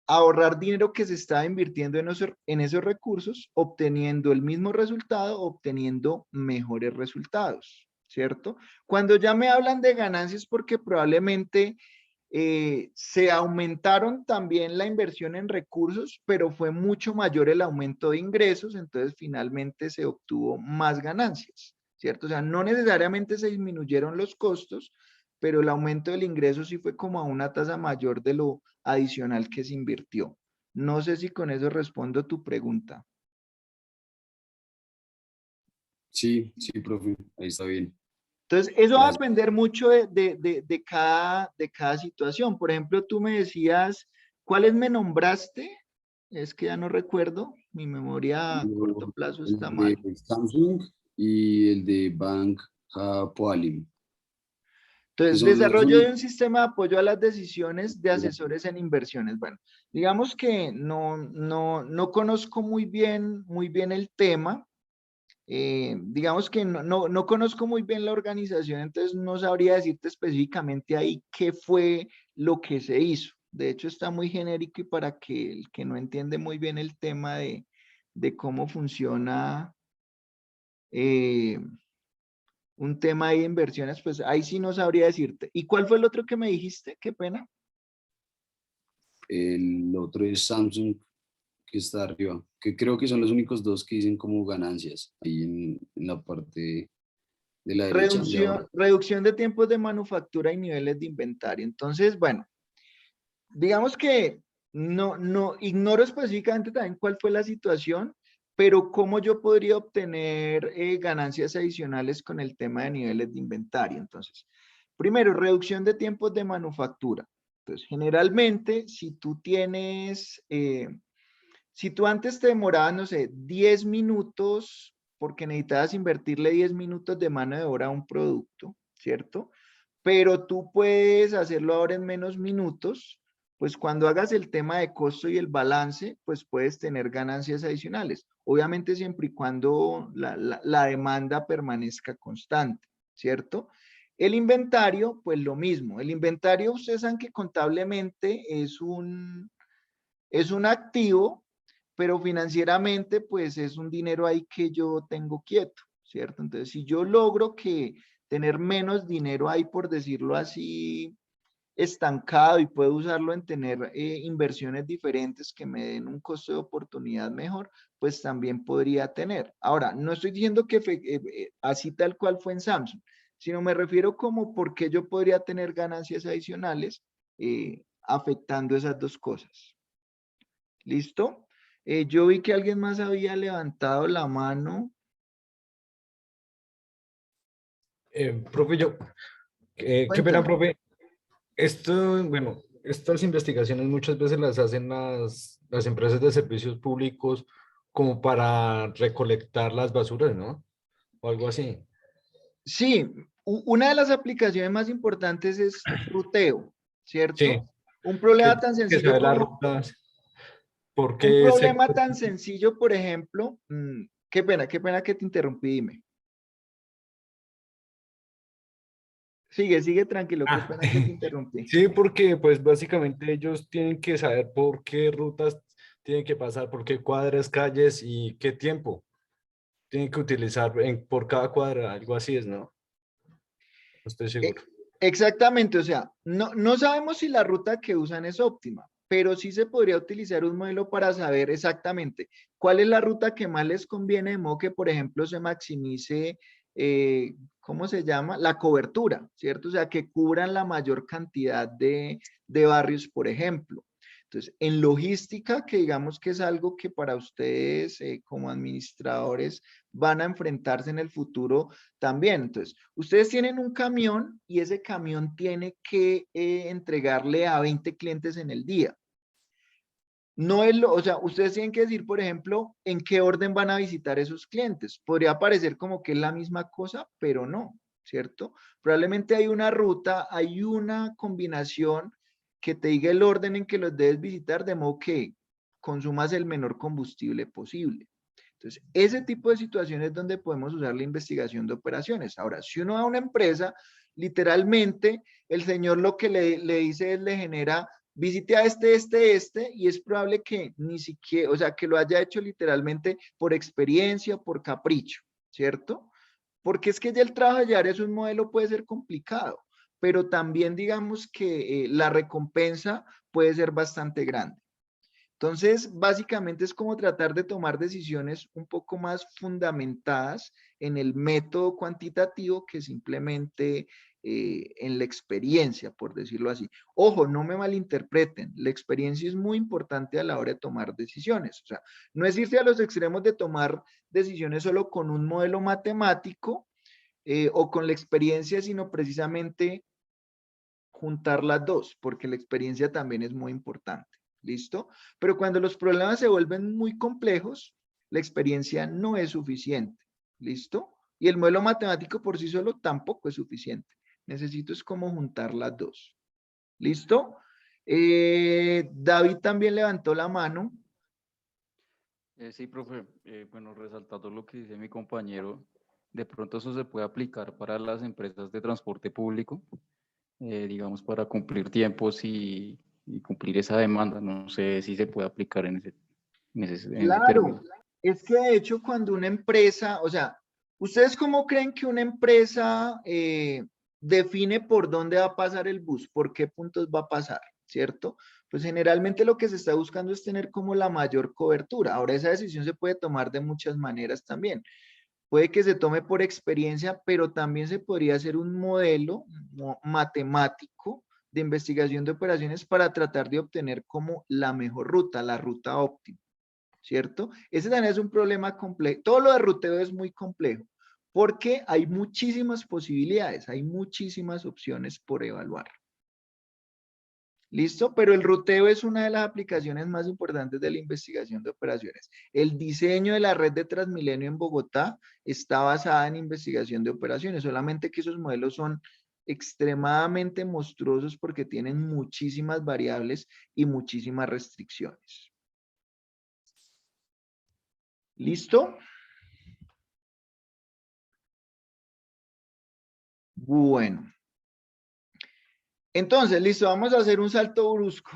ahorrar dinero que se estaba invirtiendo en esos recursos, obteniendo el mismo resultado, obteniendo mejores resultados, ¿cierto? Cuando ya me hablan de ganancias, porque probablemente se aumentaron también la inversión en recursos, pero fue mucho mayor el aumento de ingresos, entonces finalmente se obtuvo más ganancias, ¿cierto? O sea, no necesariamente se disminuyeron los costos, pero el aumento del ingreso sí fue como a una tasa mayor de lo adicional que se invirtió. No sé si con eso respondo tu pregunta. Sí, sí, profe, ahí está bien. Entonces, eso va a Gracias. depender mucho de cada situación. Por ejemplo, tú me decías, ¿cuáles me nombraste? Es que ya no recuerdo, mi memoria a corto plazo está El mal. de Samsung y el de Bank Hapoalim. Que Entonces, son los desarrollo de únicos. un sistema de apoyo a las decisiones de asesores en inversiones. Bueno, digamos que no conozco muy bien el tema. Digamos que no conozco muy bien la organización, entonces no sabría decirte específicamente ahí qué fue lo que se hizo. De hecho, está muy genérico y para que el que no entiende muy bien el tema de cómo funciona un tema de inversiones, pues ahí sí no sabría decirte. ¿Y cuál fue el otro que me dijiste? Qué pena. El otro es Samsung, que está arriba, que creo que son los únicos dos que dicen como ganancias, ahí en la parte de la derecha de abajo. Reducción de tiempos de manufactura y niveles de inventario. Entonces, bueno, digamos que no ignoro específicamente también cuál fue la situación, pero cómo yo podría obtener ganancias adicionales con el tema de niveles de inventario. Entonces, primero, reducción de tiempos de manufactura. Entonces, generalmente, si tú tienes, si tú antes te demorabas, no sé, 10 minutos porque necesitabas invertirle 10 minutos de mano de obra a un producto, ¿cierto? Pero tú puedes hacerlo ahora en menos minutos, pues cuando hagas el tema de costo y el balance, pues puedes tener ganancias adicionales. Obviamente siempre y cuando la demanda permanezca constante, ¿cierto? El inventario, pues lo mismo. El inventario, ustedes saben que contablemente es un activo, pero financieramente, pues es un dinero ahí que yo tengo quieto, ¿cierto? Entonces, si yo logro que tener menos dinero ahí, por decirlo así, estancado y puedo usarlo en tener inversiones diferentes que me den un costo de oportunidad mejor, pues también podría tener. Ahora, no estoy diciendo que así tal cual fue en Samsung, sino me refiero como por qué yo podría tener ganancias adicionales afectando esas dos cosas. ¿Listo? Yo vi que alguien más había levantado la mano. Profe, qué pena, Cuéntame. profe. Esto, bueno, estas investigaciones muchas veces las hacen las empresas de servicios públicos como para recolectar las basuras, ¿no? O algo así. Sí, una de las aplicaciones más importantes es ruteo, Sí, ¿cierto? Un problema tan que sencillo saber las como, rutas, por un qué problema sector. tan sencillo, por ejemplo, qué pena que te interrumpí, dime. Sigue tranquilo, qué Ah, pena que te interrumpí. sí, porque pues básicamente ellos tienen que saber por qué rutas tienen que pasar, por qué cuadras, calles y qué tiempo tienen que utilizar por cada cuadra, algo así es, ¿no? No estoy Eh, seguro. Exactamente, o sea, no sabemos si la ruta que usan es óptima, pero sí se podría utilizar un modelo para saber exactamente cuál es la ruta que más les conviene, de modo que, por ejemplo, se maximice, ¿cómo se llama? La cobertura, ¿cierto? O sea, que cubran la mayor cantidad de barrios, por ejemplo. Entonces, en logística, que digamos que es algo que para ustedes como administradores van a enfrentarse en el futuro también. Entonces, ustedes tienen un camión y ese camión tiene que entregarle a 20 clientes en el día. No es o sea, ustedes tienen que decir, por ejemplo, en qué orden van a visitar esos clientes. Podría parecer como que es la misma cosa, pero no, ¿cierto? Probablemente hay una ruta, hay una combinación que te diga el orden en que los debes visitar, de modo que consumas el menor combustible posible. Entonces, ese tipo de situaciones es donde podemos usar la investigación de operaciones. Ahora, si uno va a una empresa, literalmente, el señor lo que le dice es, le genera, visite a este, y es probable que ni siquiera, o sea, que lo haya hecho literalmente por experiencia, por capricho, ¿cierto? Porque es que ya el trabajo de llevar es un modelo puede ser complicado, pero también digamos que la recompensa puede ser bastante grande. Entonces, básicamente es como tratar de tomar decisiones un poco más fundamentadas en el método cuantitativo que simplemente en la experiencia, por decirlo así. Ojo, no me malinterpreten, la experiencia es muy importante a la hora de tomar decisiones. O sea, no es irse a los extremos de tomar decisiones solo con un modelo matemático o con la experiencia, sino precisamente juntar las dos, porque la experiencia también es muy importante. ¿Listo? Pero cuando los problemas se vuelven muy complejos, la experiencia no es suficiente. ¿Listo? Y el modelo matemático por sí solo tampoco es suficiente. Necesito es como juntar las dos. ¿Listo? David también levantó la mano. Sí, profe, bueno, resaltando lo que dice mi compañero, de pronto eso se puede aplicar para las empresas de transporte público, digamos, para cumplir tiempos y cumplir esa demanda. No sé si se puede aplicar en ese Claro, término. es que de hecho cuando una empresa, o sea, ¿ustedes cómo creen que una empresa define por dónde va a pasar el bus? ¿Por qué puntos va a pasar? ¿Cierto? Pues generalmente lo que se está buscando es tener como la mayor cobertura. Ahora esa decisión se puede tomar de muchas maneras también. Puede que se tome por experiencia, pero también se podría hacer un modelo matemático de investigación de operaciones para tratar de obtener como la mejor ruta, la ruta óptima. ¿Cierto? Ese también es un problema complejo. Todo lo de ruteo es muy complejo porque hay muchísimas posibilidades, hay muchísimas opciones por evaluar. ¿Listo? Pero el ruteo es una de las aplicaciones más importantes de la investigación de operaciones. El diseño de la red de Transmilenio en Bogotá está basada en investigación de operaciones, solamente que esos modelos son extremadamente monstruosos porque tienen muchísimas variables y muchísimas restricciones. ¿Listo? Bueno. Entonces, listo, vamos a hacer un salto brusco.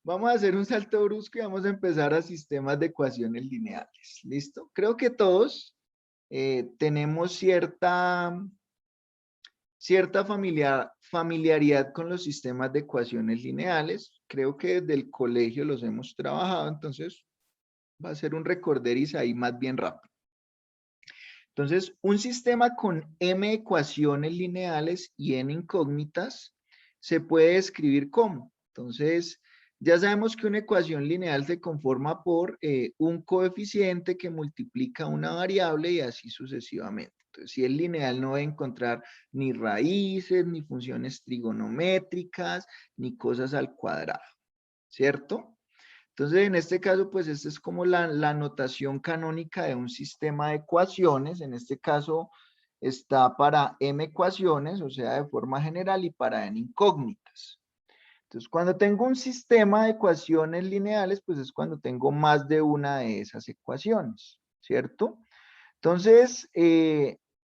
Vamos a hacer un salto brusco y vamos a empezar a sistemas de ecuaciones lineales. ¿Listo? Creo que todos tenemos cierta familiaridad con los sistemas de ecuaciones lineales. Creo que desde el colegio los hemos trabajado, entonces va a ser un recorderis ahí más bien rápido. Entonces, un sistema con m ecuaciones lineales y n incógnitas se puede describir como. Entonces, ya sabemos que una ecuación lineal se conforma por un coeficiente que multiplica una variable y así sucesivamente. Entonces, si es lineal no va a encontrar ni raíces, ni funciones trigonométricas, ni cosas al cuadrado, ¿cierto? Entonces, en este caso, pues esta es como la notación canónica de un sistema de ecuaciones. En este caso está para m ecuaciones, o sea, de forma general, y para n incógnitas. Entonces, cuando tengo un sistema de ecuaciones lineales, pues es cuando tengo más de una de esas ecuaciones, ¿cierto? Entonces,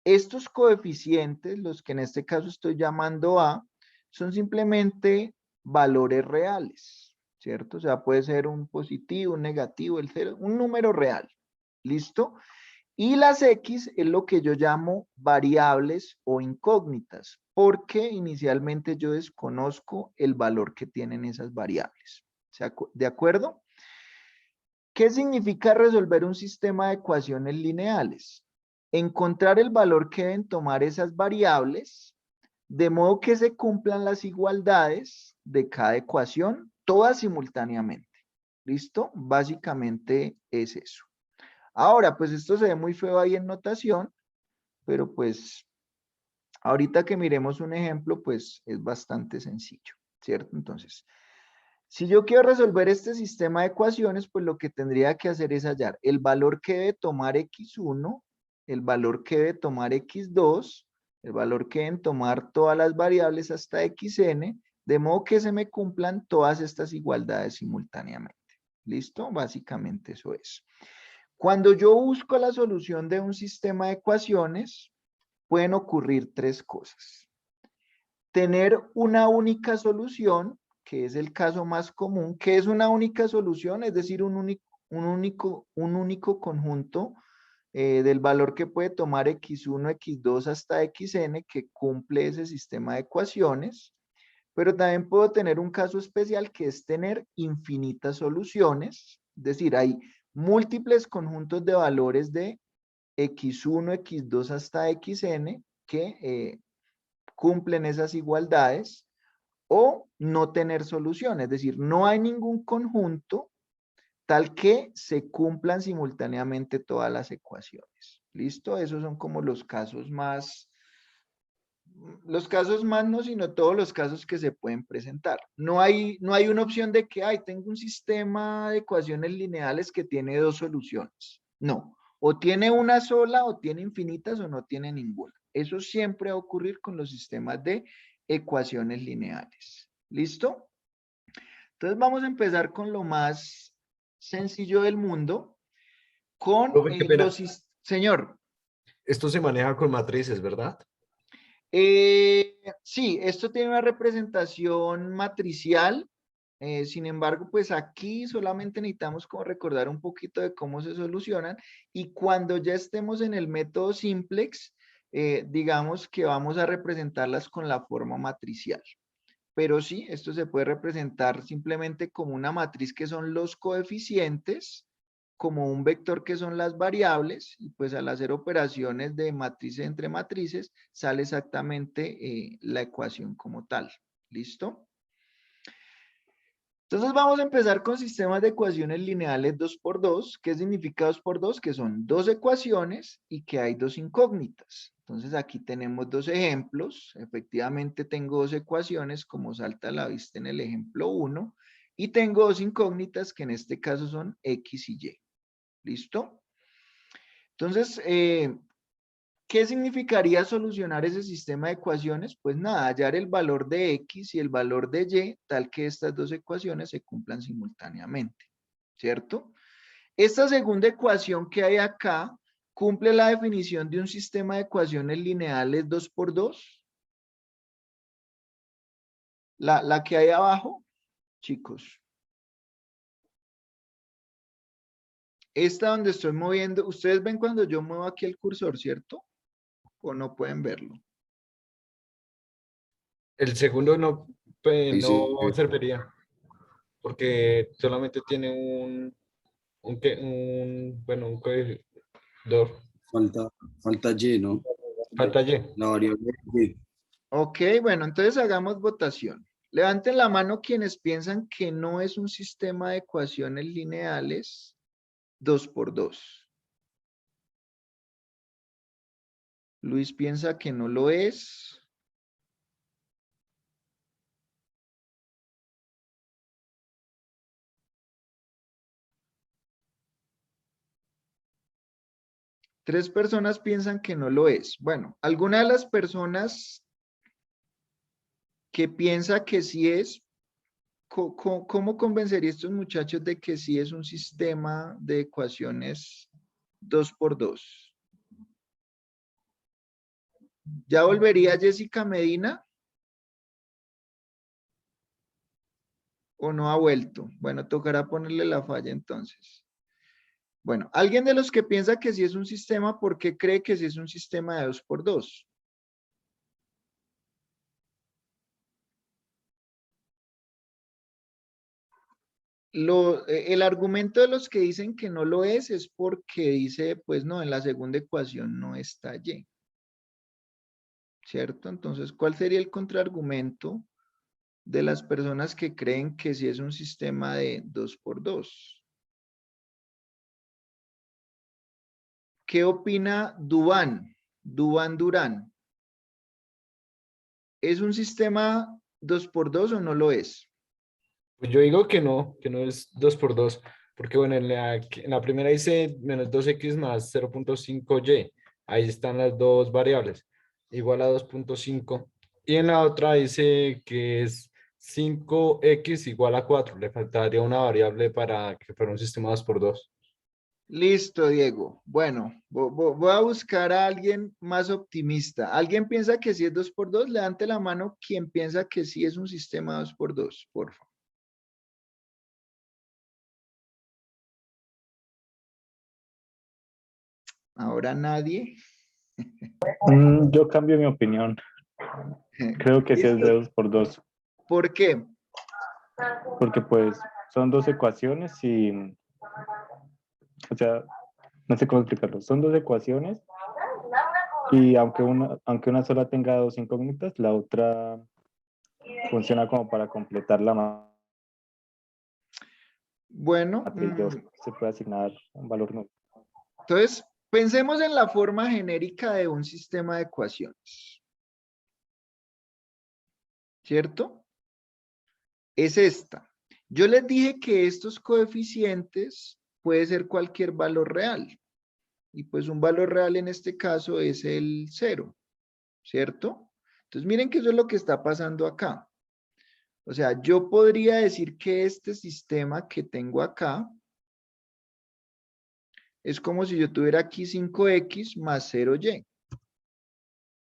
estos coeficientes, los que en este caso estoy llamando A, son simplemente valores reales, ¿cierto? O sea, puede ser un positivo, un negativo, el cero, un número real, ¿listo? Y las X es lo que yo llamo variables o incógnitas, porque inicialmente yo desconozco el valor que tienen esas variables, ¿De acuerdo? ¿Qué significa resolver un sistema de ecuaciones lineales? Encontrar el valor que deben tomar esas variables, de modo que se cumplan las igualdades de cada ecuación, todas simultáneamente. ¿Listo? Básicamente es eso. Ahora, pues esto se ve muy feo ahí en notación, pero pues ahorita que miremos un ejemplo, pues es bastante sencillo, ¿cierto? Entonces, si yo quiero resolver este sistema de ecuaciones, pues lo que tendría que hacer es hallar el valor que debe tomar x1, el valor que debe tomar x2, el valor que deben tomar todas las variables hasta xn, de modo que se me cumplan todas estas igualdades simultáneamente. ¿Listo? Básicamente eso es. Cuando yo busco la solución de un sistema de ecuaciones, pueden ocurrir tres cosas. Tener una única solución, que es el caso más común. ¿Qué es una única solución? Es decir, un único conjunto del valor que puede tomar x1, x2 hasta xn que cumple ese sistema de ecuaciones. Pero también puedo tener un caso especial que es tener infinitas soluciones. Es decir, hay múltiples conjuntos de valores de x1, x2 hasta xn que cumplen esas igualdades, o no tener solución, es decir, no hay ningún conjunto tal que se cumplan simultáneamente todas las ecuaciones. ¿Listo? Esos son como los casos más no, sino todos los casos que se pueden presentar. No hay una opción de que, tengo un sistema de ecuaciones lineales que tiene dos soluciones. No, o tiene una sola, o tiene infinitas, o no tiene ninguna. Eso siempre va a ocurrir con los sistemas de ecuaciones lineales. ¿Listo? Entonces vamos a empezar con lo más sencillo del mundo, con Profe, qué pena. Señor. Esto se maneja con matrices, ¿verdad? Sí, esto tiene una representación matricial. Sin embargo, pues aquí solamente necesitamos como recordar un poquito de cómo se solucionan, y cuando ya estemos en el método simplex, digamos que vamos a representarlas con la forma matricial. Pero sí, esto se puede representar simplemente como una matriz que son los coeficientes, como un vector que son las variables, y pues al hacer operaciones de matrices entre matrices, sale exactamente la ecuación como tal. ¿Listo? Entonces vamos a empezar con sistemas de ecuaciones lineales 2×2. ¿Qué significa 2×2? Que son dos ecuaciones y que hay dos incógnitas. Entonces aquí tenemos dos ejemplos. Efectivamente tengo dos ecuaciones como salta a la vista en el ejemplo 1. Y tengo dos incógnitas que en este caso son X y Y. ¿Listo? Entonces, ¿qué significaría solucionar ese sistema de ecuaciones? Pues nada, hallar el valor de X y el valor de Y, tal que estas dos ecuaciones se cumplan simultáneamente, ¿cierto? Esta segunda ecuación que hay acá cumple la definición de un sistema de ecuaciones lineales 2×2. La que hay abajo, chicos. Esta donde estoy moviendo, ustedes ven cuando yo muevo aquí el cursor, ¿cierto? ¿O no pueden verlo? El segundo no, pues, Ahí no sí, serviría, porque solamente tiene bueno, un coedor. falta Y, ¿no? Falta Y. La variable Y. Ok, bueno, entonces hagamos votación. Levanten la mano quienes piensan que no es un sistema de ecuaciones lineales 2×2. Luis piensa que no lo es. Tres personas piensan que no lo es. Bueno, alguna de las personas que piensa que sí es, ¿cómo convencería a estos muchachos de que sí es un sistema de ecuaciones 2×2? ¿Ya volvería Jessica Medina? ¿O no ha vuelto? Bueno, tocará ponerle la falla entonces. Bueno, alguien de los que piensa que sí es un sistema, ¿por qué cree que sí es un sistema de 2×2? el argumento de los que dicen que no lo es porque dice, pues no, en la segunda ecuación no está y. ¿Cierto? Entonces, ¿cuál sería el contraargumento de las personas que creen que sí es un sistema de 2×2? ¿Qué opina Dubán? Dubán Durán. ¿Es un sistema 2×2 o no lo es? Pues yo digo que no es 2×2, porque bueno, en la primera dice menos 2x más 0.5y, ahí están las dos variables, igual a 2.5, y en la otra dice que es 5x igual a 4, le faltaría una variable para que fuera un sistema 2×2. Listo, Diego. Bueno, voy a buscar a alguien más optimista. ¿Alguien piensa que sí es 2×2? Levante la mano quien piensa que sí es un sistema 2×2, por favor. Ahora nadie. Yo cambio mi opinión. Creo que sí es de 2×2. ¿Por qué? Porque pues son dos ecuaciones y, o sea, no sé cómo explicarlo. Son dos ecuaciones y aunque una sola tenga dos incógnitas, la otra funciona como para completar la Bueno, matriz de 2. Se puede asignar un valor nulo. entonces pensemos en la forma genérica de un sistema de ecuaciones. ¿Cierto? Es esta. Yo les dije que estos coeficientes puede ser cualquier valor real. Y pues un valor real en este caso es el 0. ¿Cierto? Entonces miren que eso es lo que está pasando acá. O sea, yo podría decir que este sistema que tengo acá es como si yo tuviera aquí 5x más 0y.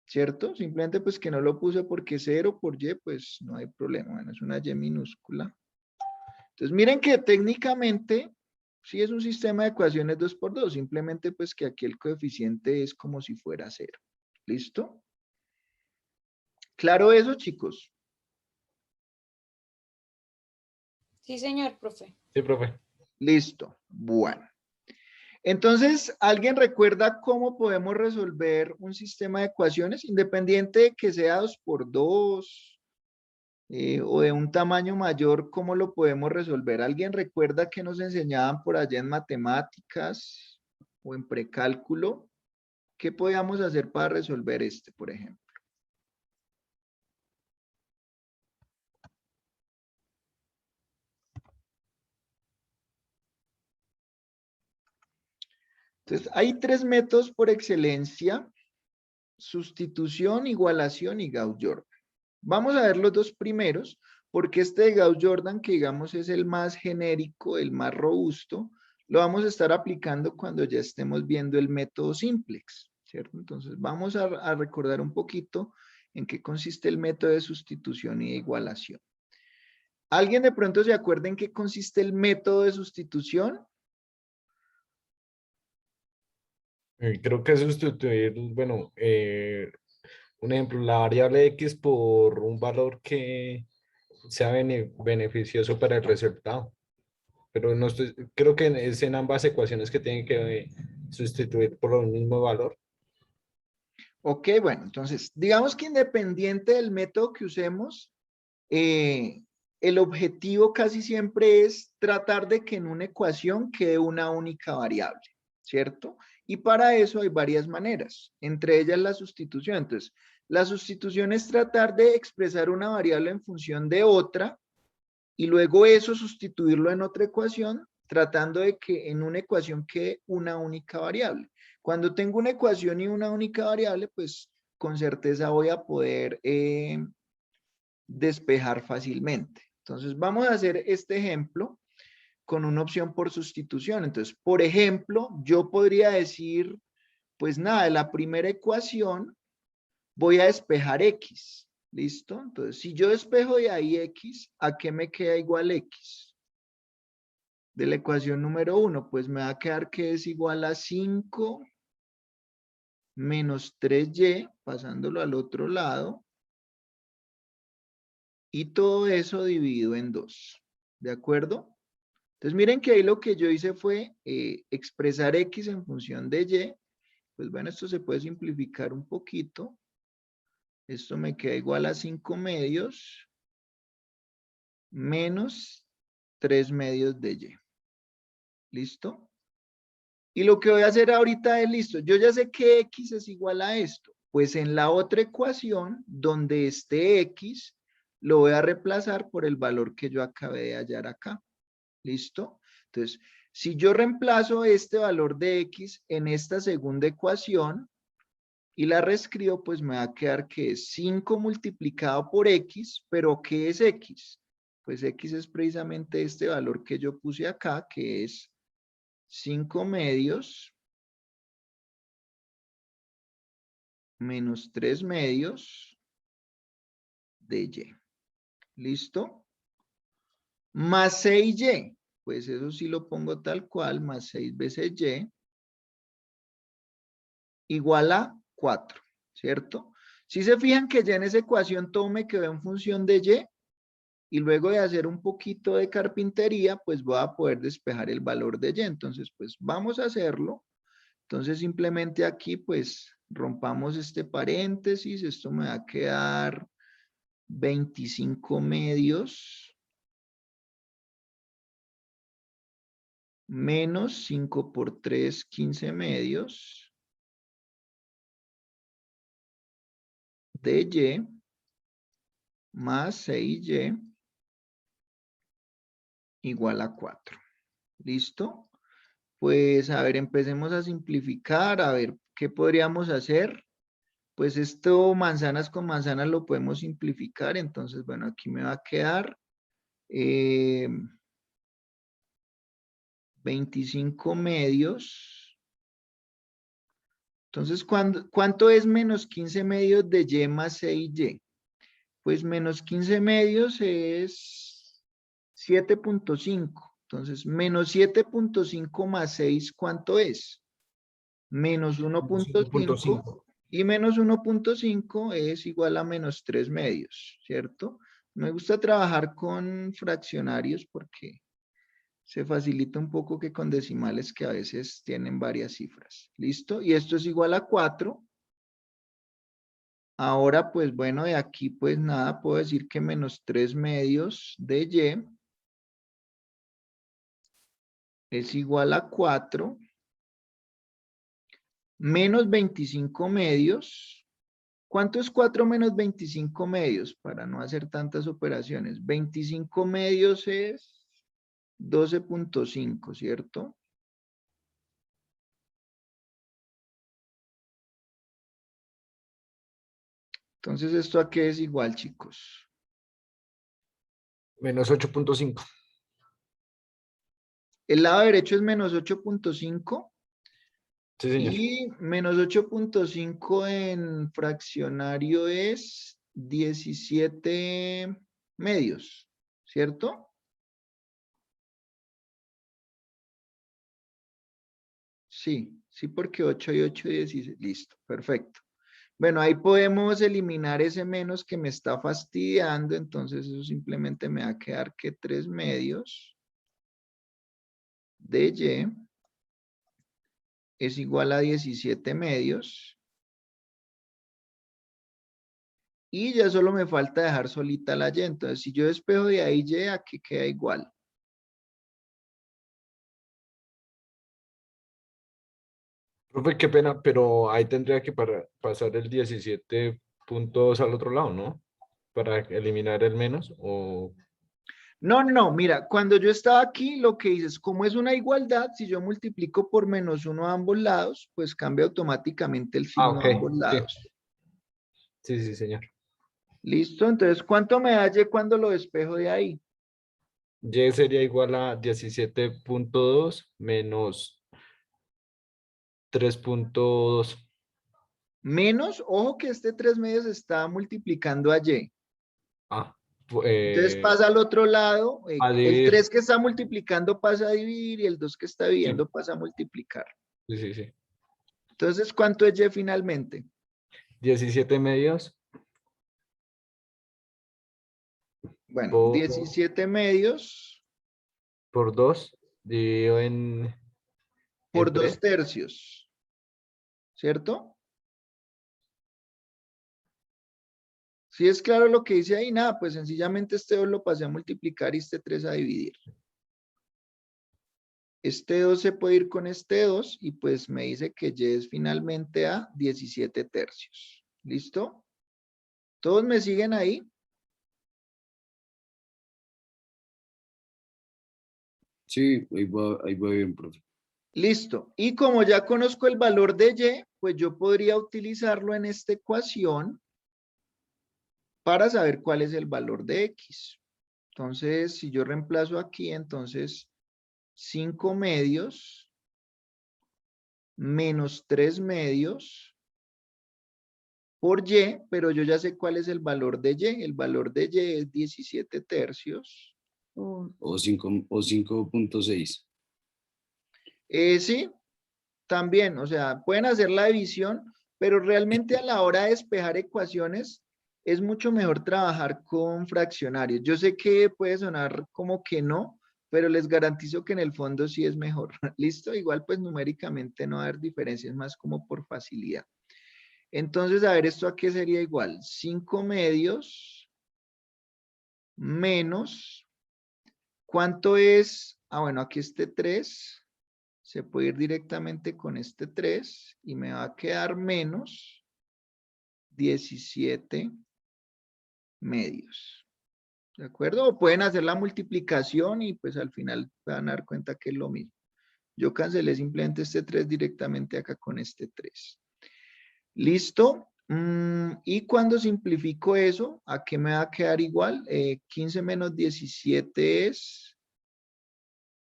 ¿Cierto? Simplemente pues que no lo puse porque 0 por y, pues no hay problema. Bueno, es una y minúscula. Entonces miren que técnicamente sí es un sistema de ecuaciones 2×2. Simplemente pues que aquí el coeficiente es como si fuera 0. ¿Listo? ¿Claro eso, chicos? Sí, señor, profe. Sí, profe. Listo. Bueno. Entonces, ¿alguien recuerda cómo podemos resolver un sistema de ecuaciones independiente de que sea 2×2 o de un tamaño mayor? ¿Cómo lo podemos resolver? ¿Alguien recuerda que nos enseñaban por allá en matemáticas o en precálculo? ¿Qué podíamos hacer para resolver este, por ejemplo? Entonces, hay tres métodos por excelencia: sustitución, igualación y Gauss-Jordan. Vamos a ver los dos primeros, porque este de Gauss-Jordan, que digamos es el más genérico, el más robusto, lo vamos a estar aplicando cuando ya estemos viendo el método simplex, ¿cierto? Entonces vamos a recordar un poquito en qué consiste el método de sustitución y de igualación. ¿Alguien de pronto se acuerda en qué consiste el método de sustitución? Creo que es sustituir, bueno, un ejemplo, la variable x por un valor que sea beneficioso para el resultado. Pero no estoy, creo que es en ambas ecuaciones que tienen que sustituir por el mismo valor. Ok, bueno, entonces, digamos que independiente del método que usemos, el objetivo casi siempre es tratar de que en una ecuación quede una única variable, ¿cierto? Y para eso hay varias maneras, entre ellas la sustitución. Entonces, la sustitución es tratar de expresar una variable en función de otra y luego eso sustituirlo en otra ecuación, tratando de que en una ecuación quede una única variable. Cuando tengo una ecuación y una única variable, pues con certeza voy a poder despejar fácilmente. Entonces vamos a hacer este ejemplo con una opción por sustitución. Entonces, por ejemplo, yo podría decir, pues nada, de la primera ecuación voy a despejar x. ¿Listo? Entonces, si yo despejo de ahí x, ¿a qué me queda igual x? De la ecuación número 1, pues me va a quedar que es igual a 5 menos 3y, pasándolo al otro lado, y todo eso dividido en 2. ¿De acuerdo? Entonces miren que ahí lo que yo hice fue expresar X en función de Y. Pues bueno, esto se puede simplificar un poquito. Esto me queda igual a 5 medios menos 3 medios de Y. ¿Listo? Y lo que voy a hacer ahorita es listo. Yo ya sé que X es igual a esto. Pues en la otra ecuación, donde esté X, lo voy a reemplazar por el valor que yo acabé de hallar acá. ¿Listo? Entonces, si yo reemplazo este valor de X en esta segunda ecuación y la reescribo, pues me va a quedar que es 5 multiplicado por X, pero ¿qué es X? Pues X es precisamente este valor que yo puse acá, que es 5 medios menos 3 medios de Y. ¿Listo? Más 6Y. Pues eso sí lo pongo tal cual, más 6 veces Y igual a 4, ¿cierto? Si se fijan que ya en esa ecuación todo me quedó en función de Y, y luego de hacer un poquito de carpintería, pues voy a poder despejar el valor de Y. Entonces, pues vamos a hacerlo. Entonces, simplemente aquí, pues, rompamos este paréntesis. Esto me va a quedar 25 medios menos 5 por 3, 15 medios de Y más 6Y igual a 4. ¿Listo? Pues, a ver, empecemos a simplificar. A ver, ¿qué podríamos hacer? Pues esto, manzanas con manzanas, lo podemos simplificar. Entonces, bueno, aquí me va a quedar 25 medios. Entonces, ¿cuánto es menos 15 medios de Y más 6Y? Pues menos 15 medios es 7.5. Entonces, menos 7.5 más 6, ¿cuánto es? Menos 1.5. 5.5. Y menos 1.5 es igual a menos 3 medios, ¿cierto? Me gusta trabajar con fraccionarios porque se facilita un poco que con decimales que a veces tienen varias cifras. ¿Listo? Y esto es igual a 4. Ahora, pues bueno, de aquí pues nada, puedo decir que menos 3 medios de Y es igual a 4 menos 25 medios. ¿Cuánto es 4 menos 25 medios? Para no hacer tantas operaciones. 25 medios es 12.5, ¿cierto? Entonces, ¿esto a qué es igual, chicos? Menos 8.5. El lado derecho es menos 8.5. Sí, señor. Y menos 8.5 en fraccionario es 17 medios, ¿cierto? Sí, sí, porque 8 y 8, 16. Listo, perfecto. Bueno, ahí podemos eliminar ese menos que me está fastidiando. Entonces, eso simplemente me va a quedar que 3 medios de Y es igual a 17 medios. Y ya solo me falta dejar solita la Y. Entonces, si yo despejo de ahí Y, aquí queda igual. Profe, qué pena, pero ahí tendría que pasar el 17.2 al otro lado, ¿no? Para eliminar el menos o... No, no, mira, cuando yo estaba aquí, lo que dices, como es una igualdad, si yo multiplico por menos 1 a ambos lados, pues cambia automáticamente el signo ok, a ambos sí. lados. Sí, sí, señor. ¿Listo? Entonces, ¿cuánto me da Y cuando lo despejo de ahí? Y sería igual a 17.2 menos 3.2. Menos, ojo que este 3 medios está multiplicando a Y. Ah, Entonces pasa al otro lado, a el dividir. 3 que está multiplicando pasa a dividir y el 2 que está Sí, dividiendo pasa a multiplicar. sí, sí, sí. Entonces, ¿cuánto es Y finalmente? 17 medios Bueno, por 17 medios por 2 dividido por en 2 3. tercios, ¿cierto? Si es claro lo que dice ahí, nada, pues sencillamente este 2 lo pasé a multiplicar y este 3 a dividir. Este 2 se puede ir con este 2 y pues me dice que y es finalmente a 17 tercios. ¿Listo? ¿Todos me siguen ahí? Sí, ahí va bien, profe. Listo. Y como ya conozco el valor de y, pues yo podría utilizarlo en esta ecuación para saber cuál es el valor de x. Entonces, si yo reemplazo aquí, entonces 5 medios menos 3 medios por y, pero yo ya sé cuál es el valor de y. El valor de y es 17 tercios. O 5.6. Sí, también, o sea, pueden hacer la división, pero realmente a la hora de despejar ecuaciones es mucho mejor trabajar con fraccionarios. Yo sé que puede sonar como que no, pero les garantizo que en el fondo sí es mejor. ¿Listo? Igual pues numéricamente no va a haber diferencias, más como por facilidad. Entonces, a ver, ¿esto a qué sería igual? 5 medios menos, ¿cuánto es? Ah, bueno, aquí este 3. Se puede ir directamente con este 3 y me va a quedar menos 17 medios. ¿De acuerdo? O pueden hacer la multiplicación y pues al final van a dar cuenta que es lo mismo. Yo cancelé simplemente este 3 directamente acá con este 3. ¿Listo? Y cuando simplifico eso, ¿a qué me va a quedar igual? 15 menos 17 es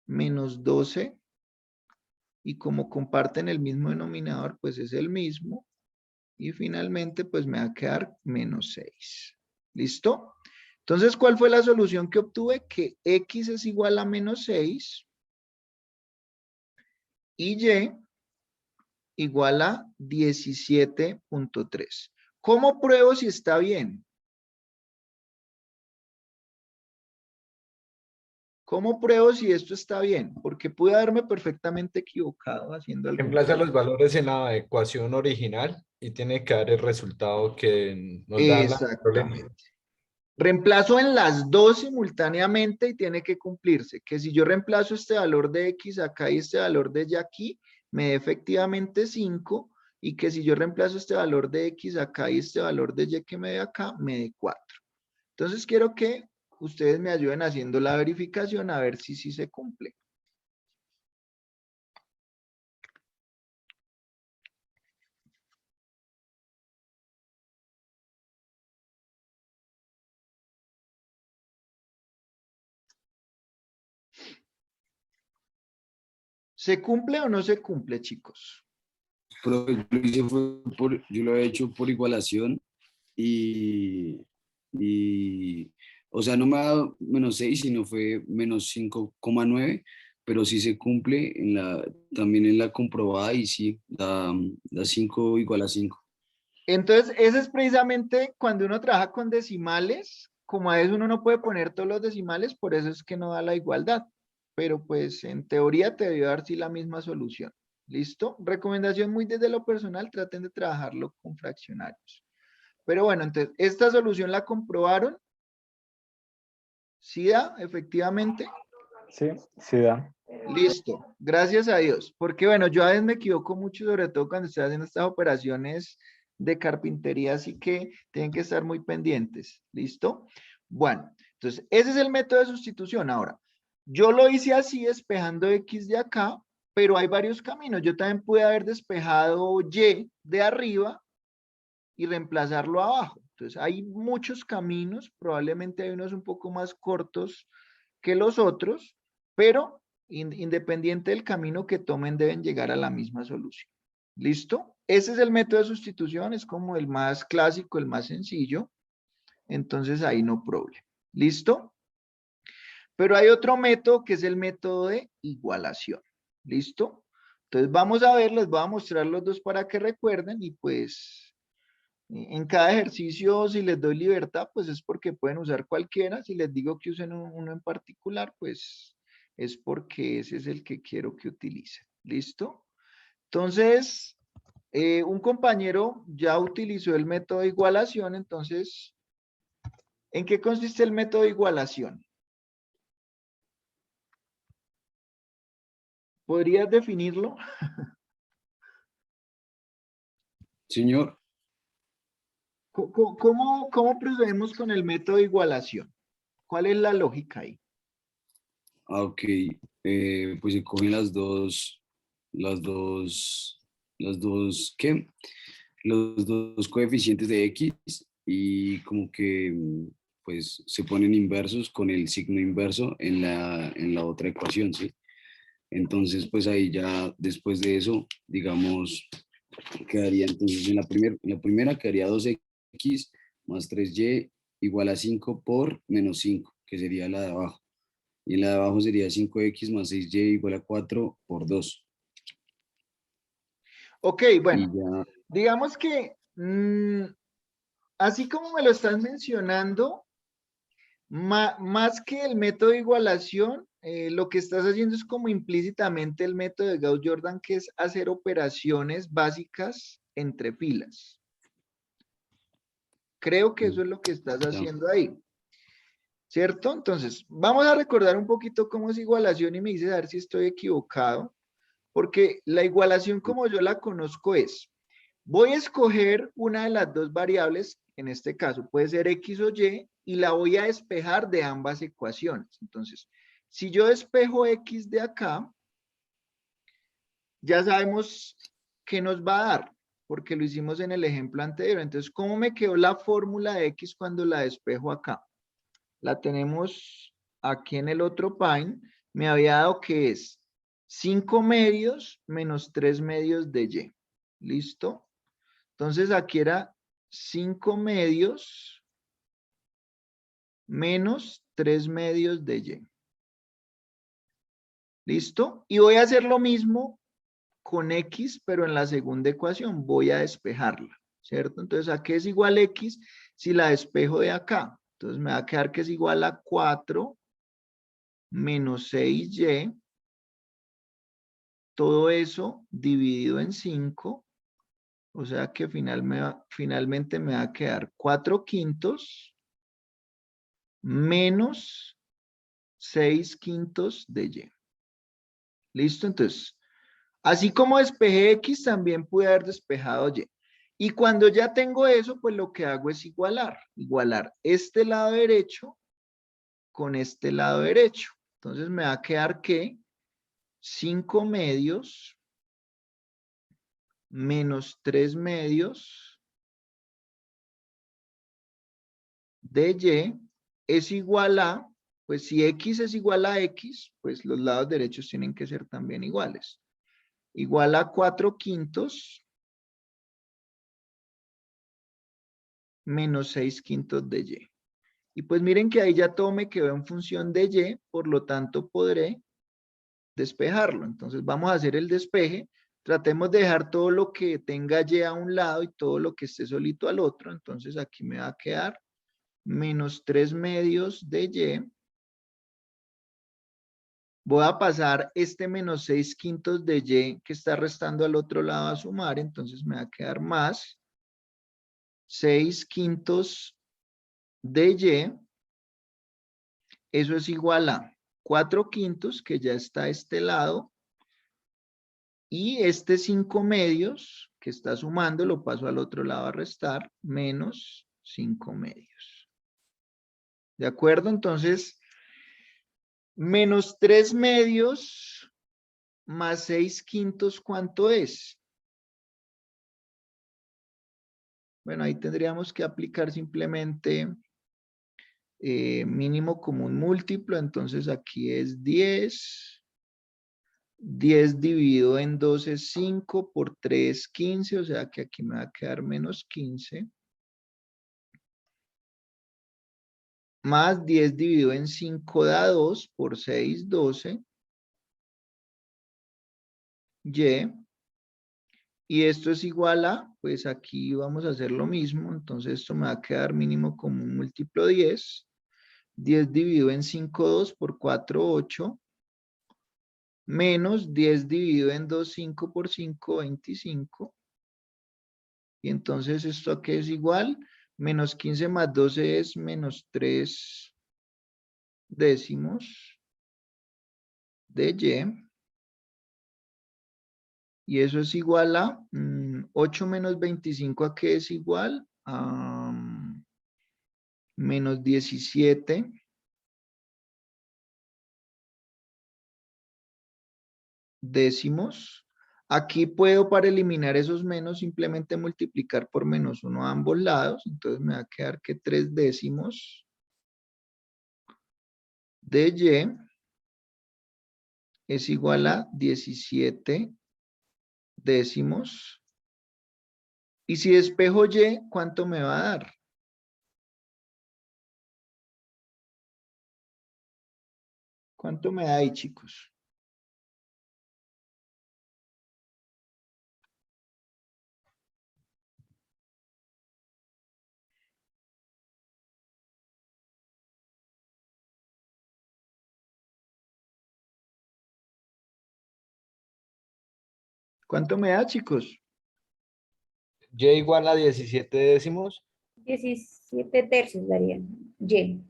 menos 12. Y como comparten el mismo denominador, pues es el mismo. Y finalmente, pues me va a quedar menos 6. ¿Listo? Entonces, ¿cuál fue la solución que obtuve? Que x es igual a menos 6 y y igual a 17.3. ¿Cómo pruebo si está bien? ¿Cómo pruebo si esto está bien? Porque pude haberme perfectamente equivocado haciendo algún Reemplaza los cálculo. valores en la ecuación original y tiene que dar el resultado que nos da la problema. Exactamente. Reemplazo en las dos simultáneamente y tiene que cumplirse. Que si yo reemplazo este valor de x acá y este valor de y aquí, me dé efectivamente 5. Y que si yo reemplazo este valor de x acá y este valor de y que me dé acá, me dé 4. Entonces quiero que ustedes me ayuden haciendo la verificación a ver si sí se cumple. ¿Se cumple o no se cumple, chicos? Profe, yo lo he hecho por igualación y, o sea, no me ha dado menos 6, sino fue menos 5,9, pero sí se cumple también en la comprobada y sí, da 5 igual a 5. Entonces, ese es precisamente cuando uno trabaja con decimales, como a veces uno no puede poner todos los decimales, por eso es que no da la igualdad. Pero pues en teoría te debió dar sí la misma solución. ¿Listo? Recomendación muy desde lo personal, traten de trabajarlo con fraccionarios. Pero bueno, entonces, ¿esta solución la comprobaron? ¿Sí da, efectivamente? Sí, sí da. Listo, gracias a Dios. Porque bueno, yo a veces me equivoco mucho, sobre todo cuando estoy haciendo estas operaciones de carpintería, así que tienen que estar muy pendientes. ¿Listo? Bueno, entonces ese es el método de sustitución. Ahora, yo lo hice así, despejando X de acá, pero hay varios caminos. Yo también pude haber despejado Y de arriba y reemplazarlo abajo. Entonces, hay muchos caminos, probablemente hay unos un poco más cortos que los otros, pero independiente del camino que tomen, deben llegar a la misma solución. ¿Listo? Ese es el método de sustitución, es como el más clásico, el más sencillo. Entonces, ahí no problema. ¿Listo? Pero hay otro método que es el método de igualación. ¿Listo? Entonces, vamos a ver, les voy a mostrar los dos para que recuerden y pues en cada ejercicio, si les doy libertad, pues es porque pueden usar cualquiera. Si les digo que usen uno en particular, pues es porque ese es el que quiero que utilice. ¿Listo? Entonces, un compañero ya utilizó el método de igualación, entonces, ¿en qué consiste el método de igualación? ¿Podrías definirlo? Señor, ¿Cómo procedemos con el método de igualación? ¿Cuál es la lógica ahí? ok, pues se cogen ¿qué? Los dos coeficientes de X y como que pues se ponen inversos con el signo inverso en la otra ecuación, ¿sí? Entonces, pues ahí ya después de eso, digamos, quedaría entonces en la primera quedaría 2x más 3y igual a 5 por menos 5, que sería la de abajo. Y en la de abajo sería 5x más 6y igual a 4 por 2. Ok, Y bueno, ya, digamos que así como me lo estás mencionando, más que el método de igualación, lo que estás haciendo es como implícitamente el método de Gauss-Jordan, que es hacer operaciones básicas entre filas. Creo que eso es lo que estás haciendo ahí. ¿Cierto? Entonces, vamos a recordar un poquito cómo es igualación y me dices a ver si estoy equivocado, porque la igualación como yo la conozco es, voy a escoger una de las dos variables, en este caso puede ser X o Y la voy a despejar de ambas ecuaciones. Entonces, si yo despejo X de acá, ya sabemos qué nos va a dar, porque lo hicimos en el ejemplo anterior. Entonces, ¿cómo me quedó la fórmula de X cuando la despejo acá? La tenemos aquí en el otro Pine. Me había dado que es 5 medios menos 3 medios de Y. ¿Listo? Entonces aquí era 5 medios menos 3 medios de Y. ¿Listo? Y voy a hacer lo mismo con X, pero en la segunda ecuación voy a despejarla, ¿cierto? Entonces, ¿a qué es igual X si la despejo de acá? Entonces me va a quedar que es igual a 4 menos 6Y, todo eso dividido en 5, o sea que finalmente me va a quedar 4 quintos menos 6 quintos de Y. ¿Listo? Entonces, así como despejé X, también pude haber despejado Y. Y cuando ya tengo eso, pues lo que hago es igualar. Igualar este lado derecho con este lado derecho. Entonces me va a quedar que 5 medios menos 3 medios de Y es igual a, pues si X es igual a X, pues los lados derechos tienen que ser también iguales. Igual a 4 quintos menos 6 quintos de Y. Y pues miren que ahí ya todo me quedó en función de Y, por lo tanto podré despejarlo. Entonces vamos a hacer el despeje. Tratemos de dejar todo lo que tenga Y a un lado y todo lo que esté solito al otro. Entonces aquí me va a quedar menos 3 medios de Y. Voy a pasar este menos 6 quintos de Y que está restando al otro lado a sumar. Entonces me va a quedar más 6 quintos de Y. Eso es igual a 4 quintos, que ya está a este lado, y este 5 medios, que está sumando, lo paso al otro lado a restar, menos 5 medios. ¿De acuerdo? Entonces, menos 3 medios más 6 quintos, ¿cuánto es? Bueno, ahí tendríamos que aplicar simplemente mínimo común múltiplo, entonces aquí es 10. 10 dividido en 2 es 5, por 3, 15, o sea que aquí me va a quedar menos 15. Más 10 dividido en 5 da 2, por 6, 12. Y esto es igual a, pues aquí vamos a hacer lo mismo, entonces esto me va a quedar mínimo común múltiplo 10. 10 dividido en 5, 2, por 4, 8. menos 10 dividido en 2, 5 por 5, 25. Y entonces esto aquí es igual, menos 15 más 12 es menos 3 décimos de y. Y eso es igual a 8 menos 25, ¿a qué es igual? A menos 17 décimos. Aquí puedo, para eliminar esos menos, simplemente multiplicar por menos 1 a ambos lados. Entonces me va a quedar que 3 décimos de y es igual a 17 décimos. Y si despejo y, ¿cuánto me va a dar? ¿Cuánto me da ahí, chicos? ¿Cuánto me da, chicos? Y igual a 17 décimos. 17 tercios darían. Y.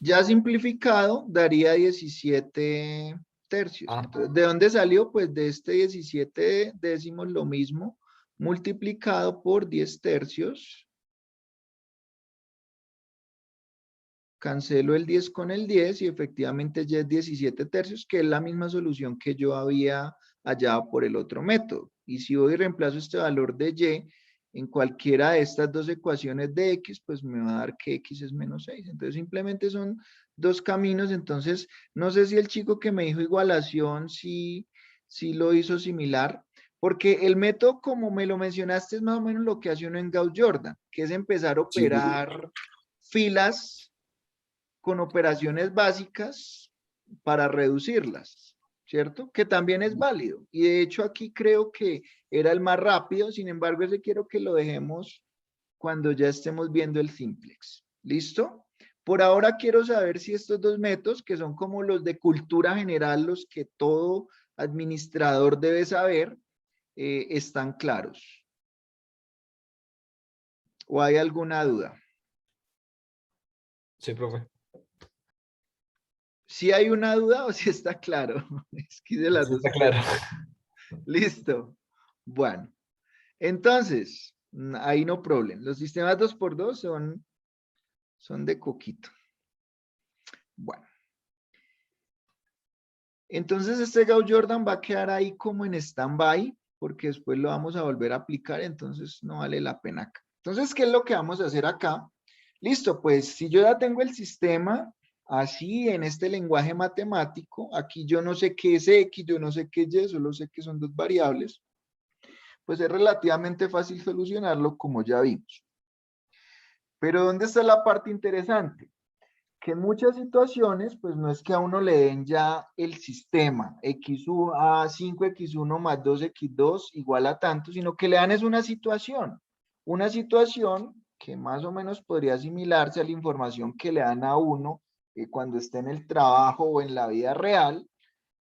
Ya simplificado, daría 17 tercios. Ah. Entonces, ¿de dónde salió? Pues de este 17 décimos lo mismo, multiplicado por 10 tercios. Cancelo el 10 con el 10 y efectivamente ya es 17 tercios, que es la misma solución que yo había hallado por el otro método. Y si voy y reemplazo este valor de y en cualquiera de estas dos ecuaciones de x, pues me va a dar que x es menos 6. Entonces simplemente son dos caminos. Entonces no sé si el chico que me dijo igualación sí lo hizo similar, porque el método, como me lo mencionaste, es más o menos lo que hace uno en Gauss-Jordan, que es empezar a operar filas con operaciones básicas para reducirlas, ¿cierto? Que también es válido. Y de hecho aquí creo que era el más rápido, sin embargo ese quiero que lo dejemos cuando ya estemos viendo el simplex. ¿Listo? Por ahora quiero saber si estos dos métodos, que son como los de cultura general, los que todo administrador debe saber, están claros. ¿O hay alguna duda? Sí, profe. Si hay una duda o si está claro. Es que de las Sí, dos está claro. Listo. Bueno, entonces, ahí no problem. Los sistemas 2x2 son de coquito. Bueno. Entonces este Gauss-Jordan va a quedar ahí como en stand-by, porque después lo vamos a volver a aplicar, entonces no vale la pena acá. Entonces, ¿qué es lo que vamos a hacer acá? Listo, pues si yo ya tengo el sistema así en este lenguaje matemático, aquí yo no sé qué es X, yo no sé qué es Y, solo sé que son dos variables, pues es relativamente fácil solucionarlo como ya vimos. Pero ¿dónde está la parte interesante? Que en muchas situaciones, pues no es que a uno le den ya el sistema, x1 a 5x1 más 2x2 igual a tanto, sino que le dan es una situación que más o menos podría asimilarse a la información que le dan a uno cuando está en el trabajo o en la vida real,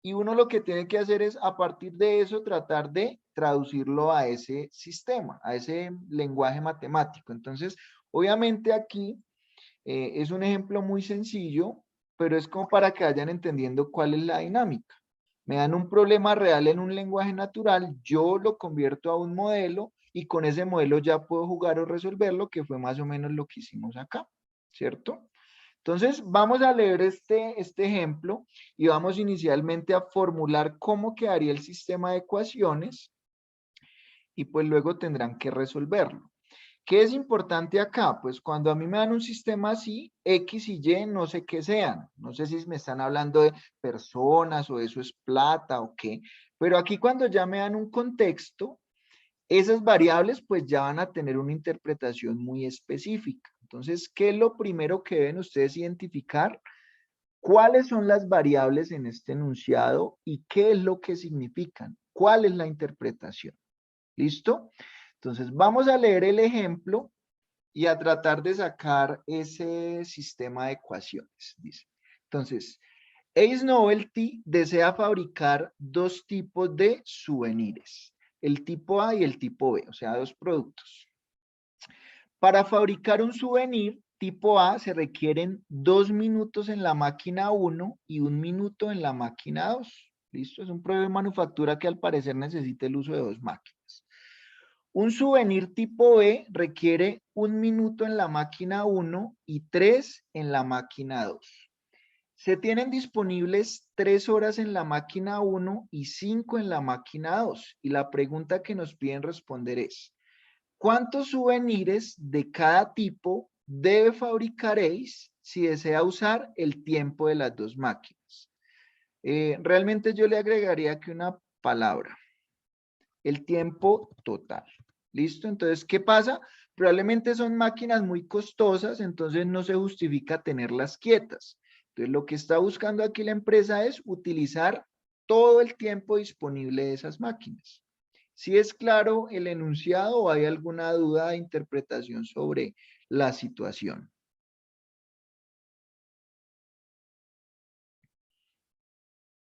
y uno lo que tiene que hacer es a partir de eso tratar de traducirlo a ese sistema, a ese lenguaje matemático. Entonces, obviamente aquí es un ejemplo muy sencillo, pero es como para que vayan entendiendo cuál es la dinámica. Me dan un problema real en un lenguaje natural, yo lo convierto a un modelo y con ese modelo ya puedo jugar o resolverlo, que fue más o menos lo que hicimos acá, ¿cierto? Entonces, vamos a leer este ejemplo y vamos inicialmente a formular cómo quedaría el sistema de ecuaciones y pues luego tendrán que resolverlo. ¿Qué es importante acá? Pues cuando a mí me dan un sistema así, X y Y no sé qué sean. No sé si me están hablando de personas o eso es plata o qué. Pero aquí cuando ya me dan un contexto, esas variables pues ya van a tener una interpretación muy específica. Entonces, ¿qué es lo primero que deben ustedes identificar? ¿Cuáles son las variables en este enunciado y qué es lo que significan? ¿Cuál es la interpretación? ¿Listo? Entonces, vamos a leer el ejemplo y a tratar de sacar ese sistema de ecuaciones, dice. Entonces, Ace Novelty desea fabricar dos tipos de souvenirs, el tipo A y el tipo B, o sea, dos productos. Para fabricar un souvenir tipo A se requieren 2 minutos en la máquina 1 y 1 minuto en la máquina 2. ¿Listo? Es un proceso de manufactura que al parecer necesita el uso de 2 máquinas. Un souvenir tipo B requiere 1 minuto en la máquina 1 y 3 en la máquina 2. Se tienen disponibles 3 horas en la máquina 1 y 5 en la máquina 2. Y la pregunta que nos piden responder es, ¿cuántos souvenirs de cada tipo debe fabricar Ace si desea usar el tiempo de las dos máquinas? Realmente yo le agregaría que una palabra, el tiempo total. ¿Listo? Entonces, ¿qué pasa? Probablemente son máquinas muy costosas, entonces no se justifica tenerlas quietas. Entonces, lo que está buscando aquí la empresa es utilizar todo el tiempo disponible de esas máquinas. ¿Sí es claro el enunciado o hay alguna duda de interpretación sobre la situación?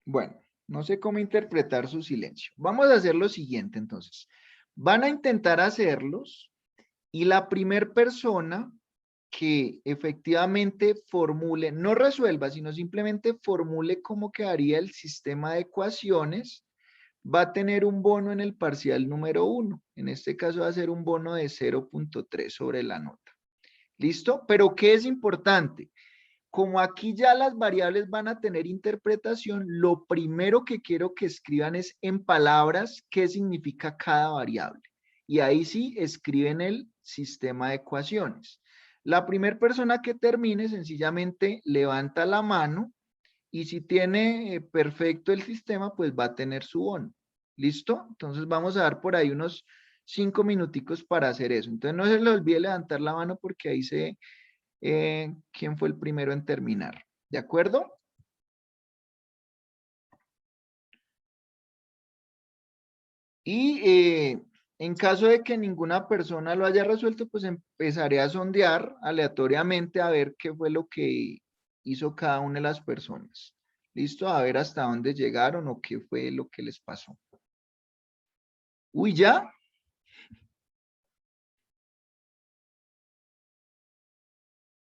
Bueno, no sé cómo interpretar su silencio. Vamos a hacer lo siguiente entonces. Van a intentar hacerlos y la primer persona que efectivamente formule, no resuelva, sino simplemente formule cómo quedaría el sistema de ecuaciones, va a tener un bono en el parcial número 1. En este caso va a ser un bono de 0.3 sobre la nota. ¿Listo? Pero ¿qué es importante? Como aquí ya las variables van a tener interpretación, lo primero que quiero que escriban es en palabras qué significa cada variable. Y ahí sí escriben el sistema de ecuaciones. La primera persona que termine sencillamente levanta la mano y si tiene perfecto el sistema, pues va a tener su bono. ¿Listo? Entonces vamos a dar por ahí unos 5 minuticos para hacer eso. Entonces no se les olvide levantar la mano porque ahí se... quién fue el primero en terminar. ¿De acuerdo? Y en caso de que ninguna persona lo haya resuelto, pues empezaré a sondear aleatoriamente a ver qué fue lo que hizo cada una de las personas. ¿Listo? A ver hasta dónde llegaron o qué fue lo que les pasó. Uy, ¿ya?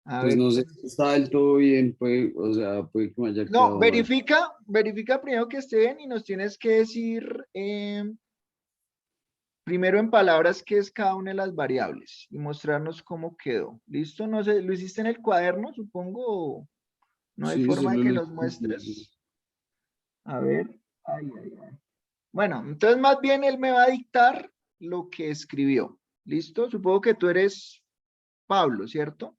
A Pues ver. no sé si está del todo bien, pues, o sea, puede que me haya No, quedado mal. verifica primero que esté bien y nos tienes que decir primero en palabras qué es cada una de las variables y mostrarnos cómo quedó. ¿Listo? No sé, ¿lo hiciste en el cuaderno, supongo? ¿O no hay Sí, forma de solo que lo nos muestres? A ver. Ay, ay, ay. Bueno, entonces más bien él me va a dictar lo que escribió. ¿Listo? Supongo que tú eres Pablo, ¿cierto?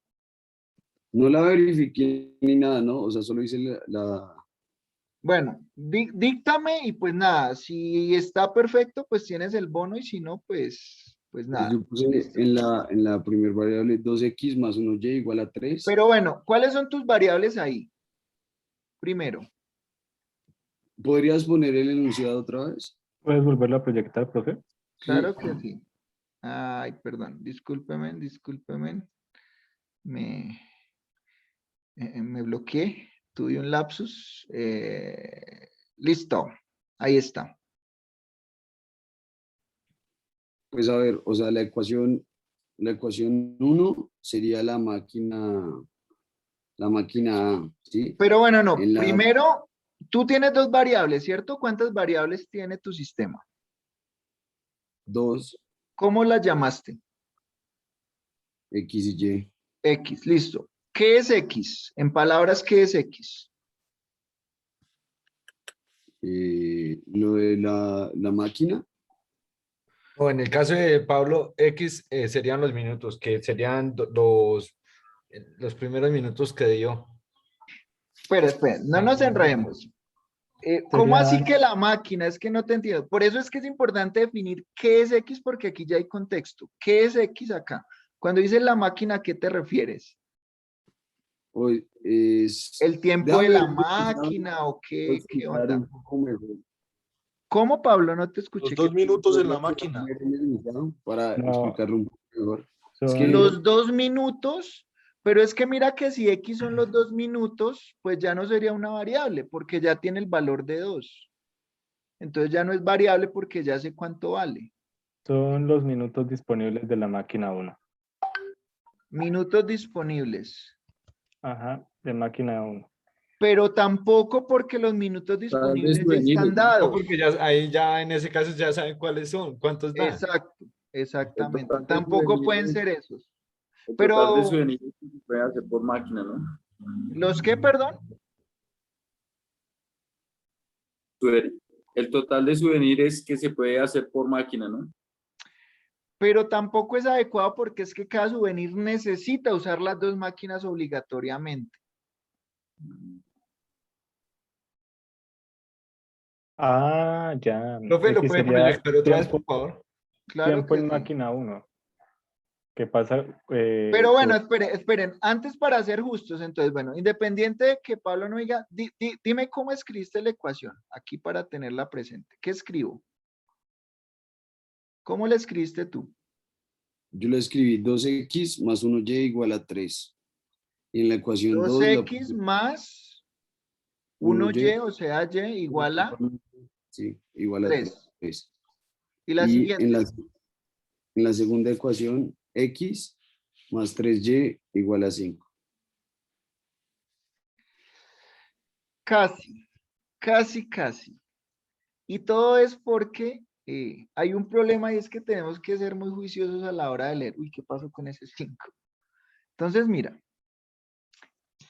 no la verifiqué ni nada, ¿no? O sea, solo hice la. Bueno, díctame y pues nada, si está perfecto, pues tienes el bono y si no, pues nada. Yo puse Listo. en la primera variable 2x más 1y igual a 3. Pero bueno, ¿cuáles son tus variables ahí? Primero. ¿Podrías poner el enunciado otra vez? ¿Puedes volverlo a proyectar, profe? Claro que sí. Ay, perdón, discúlpeme. Me bloqueé, tuve un lapsus. Listo, ahí está. Pues a ver, o sea, la ecuación 1 sería la máquina A, ¿sí? Pero bueno, no, En la primero, tú tienes dos variables, ¿cierto? ¿Cuántas variables tiene tu sistema? 2, ¿Cómo las llamaste? X y Y. X, listo. ¿Qué es X? En palabras, ¿qué es X? Lo de la máquina, O en el caso de Pablo, X serían los minutos, que serían los primeros minutos que dio. Espera, no nos enredemos. ¿Cómo así que la máquina? Es que no te entiendo. Por eso es que es importante definir qué es X, porque aquí ya hay contexto. ¿Qué es X acá? Cuando dices la máquina, ¿a qué te refieres? o es... ¿El tiempo de Déjame la máquina o qué explicar onda? un poco mejor. ¿Cómo, Pablo? No te escuché. Los 2 minutos en la Podría máquina. poner el enunciado para No. explicarlo un poco mejor. Es Son- que Los 2 minutos, Pero es que mira que si X son los 2 minutos, pues ya no sería una variable, porque ya tiene el valor de 2. Entonces ya no es variable porque ya sé cuánto vale. Son los minutos disponibles de la máquina 1. Minutos disponibles. Ajá, de máquina 1. Pero tampoco porque los minutos disponibles están No, dados. porque ya, ahí ya en ese caso ya saben cuáles son, cuántos dan. Exacto, exactamente. total de Tampoco pueden souvenirs- ser esos. El Pero, total de souvenirs se puede hacer por máquina, ¿no? ¿los qué, perdón? El total de souvenirs que se puede hacer por máquina, ¿no? Pero tampoco es adecuado porque es que cada souvenir necesita usar las 2 máquinas obligatoriamente. Ah, ya. Profe, ¿lo X puede sería proyectar otra vez, tiempo, por favor? Claro tiempo que en sí. máquina 1. ¿Qué pasa? Pero bueno, esperen, antes para ser justos, entonces, bueno, independiente de que Pablo no diga, dime cómo escribiste la ecuación, aquí para tenerla presente. ¿Qué escribo? ¿Cómo la escribiste tú? Yo le escribí 2x más 1y igual a 3. Y en la ecuación 2 la 2x más 1y, o sea, y igual a Sí, igual a 3. 3. Y la Y siguiente. en la segunda ecuación, x más 3y igual a 5. Casi, casi. Y todo es porque hay un problema y es que tenemos que ser muy juiciosos a la hora de leer. Uy, ¿qué pasó con ese 5? Entonces, mira.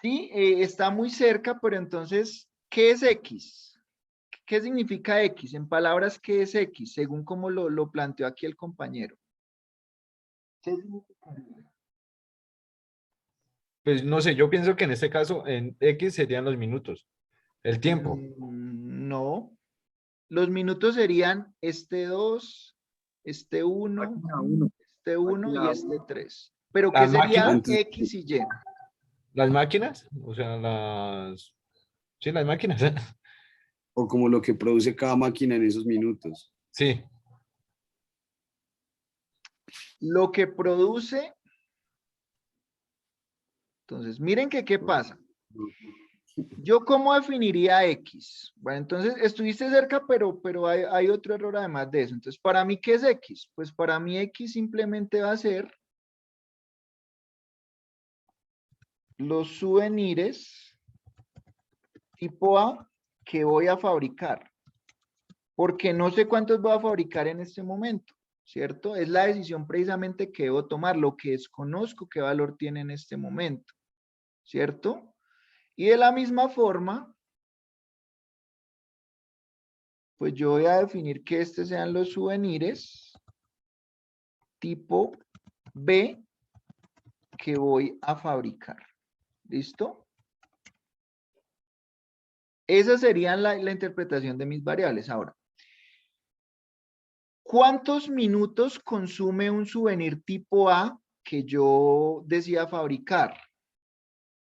Sí, está muy cerca, pero entonces, ¿qué es X? ¿Qué significa X? En palabras, ¿qué es X? Según como lo planteó aquí el compañero. ¿Qué significaría? Pues no sé, yo pienso que en este caso en X serían los minutos, el tiempo. No. Los minutos serían este 2, este 1, este 1 y este 3. Pero ¿qué ¿Las sería máquinas? X y Y? ¿Las máquinas? O sea, sí, las máquinas. O como lo que produce cada máquina en esos minutos. Sí. Lo que produce. Entonces, miren que qué pasa. ¿Yo cómo definiría X? Bueno, entonces estuviste cerca, pero hay otro error además de eso. Entonces, ¿para mí qué es X? Pues para mí X simplemente va a ser los souvenirs tipo A que voy a fabricar. Porque no sé cuántos voy a fabricar en este momento, ¿cierto? Es la decisión precisamente que debo tomar, lo que desconozco qué valor tiene en este momento, ¿cierto? Y de la misma forma, pues yo voy a definir que estos sean los souvenirs tipo B que voy a fabricar. ¿Listo? Esa sería la interpretación de mis variables. Ahora, ¿cuántos minutos consume un souvenir tipo A que yo decida fabricar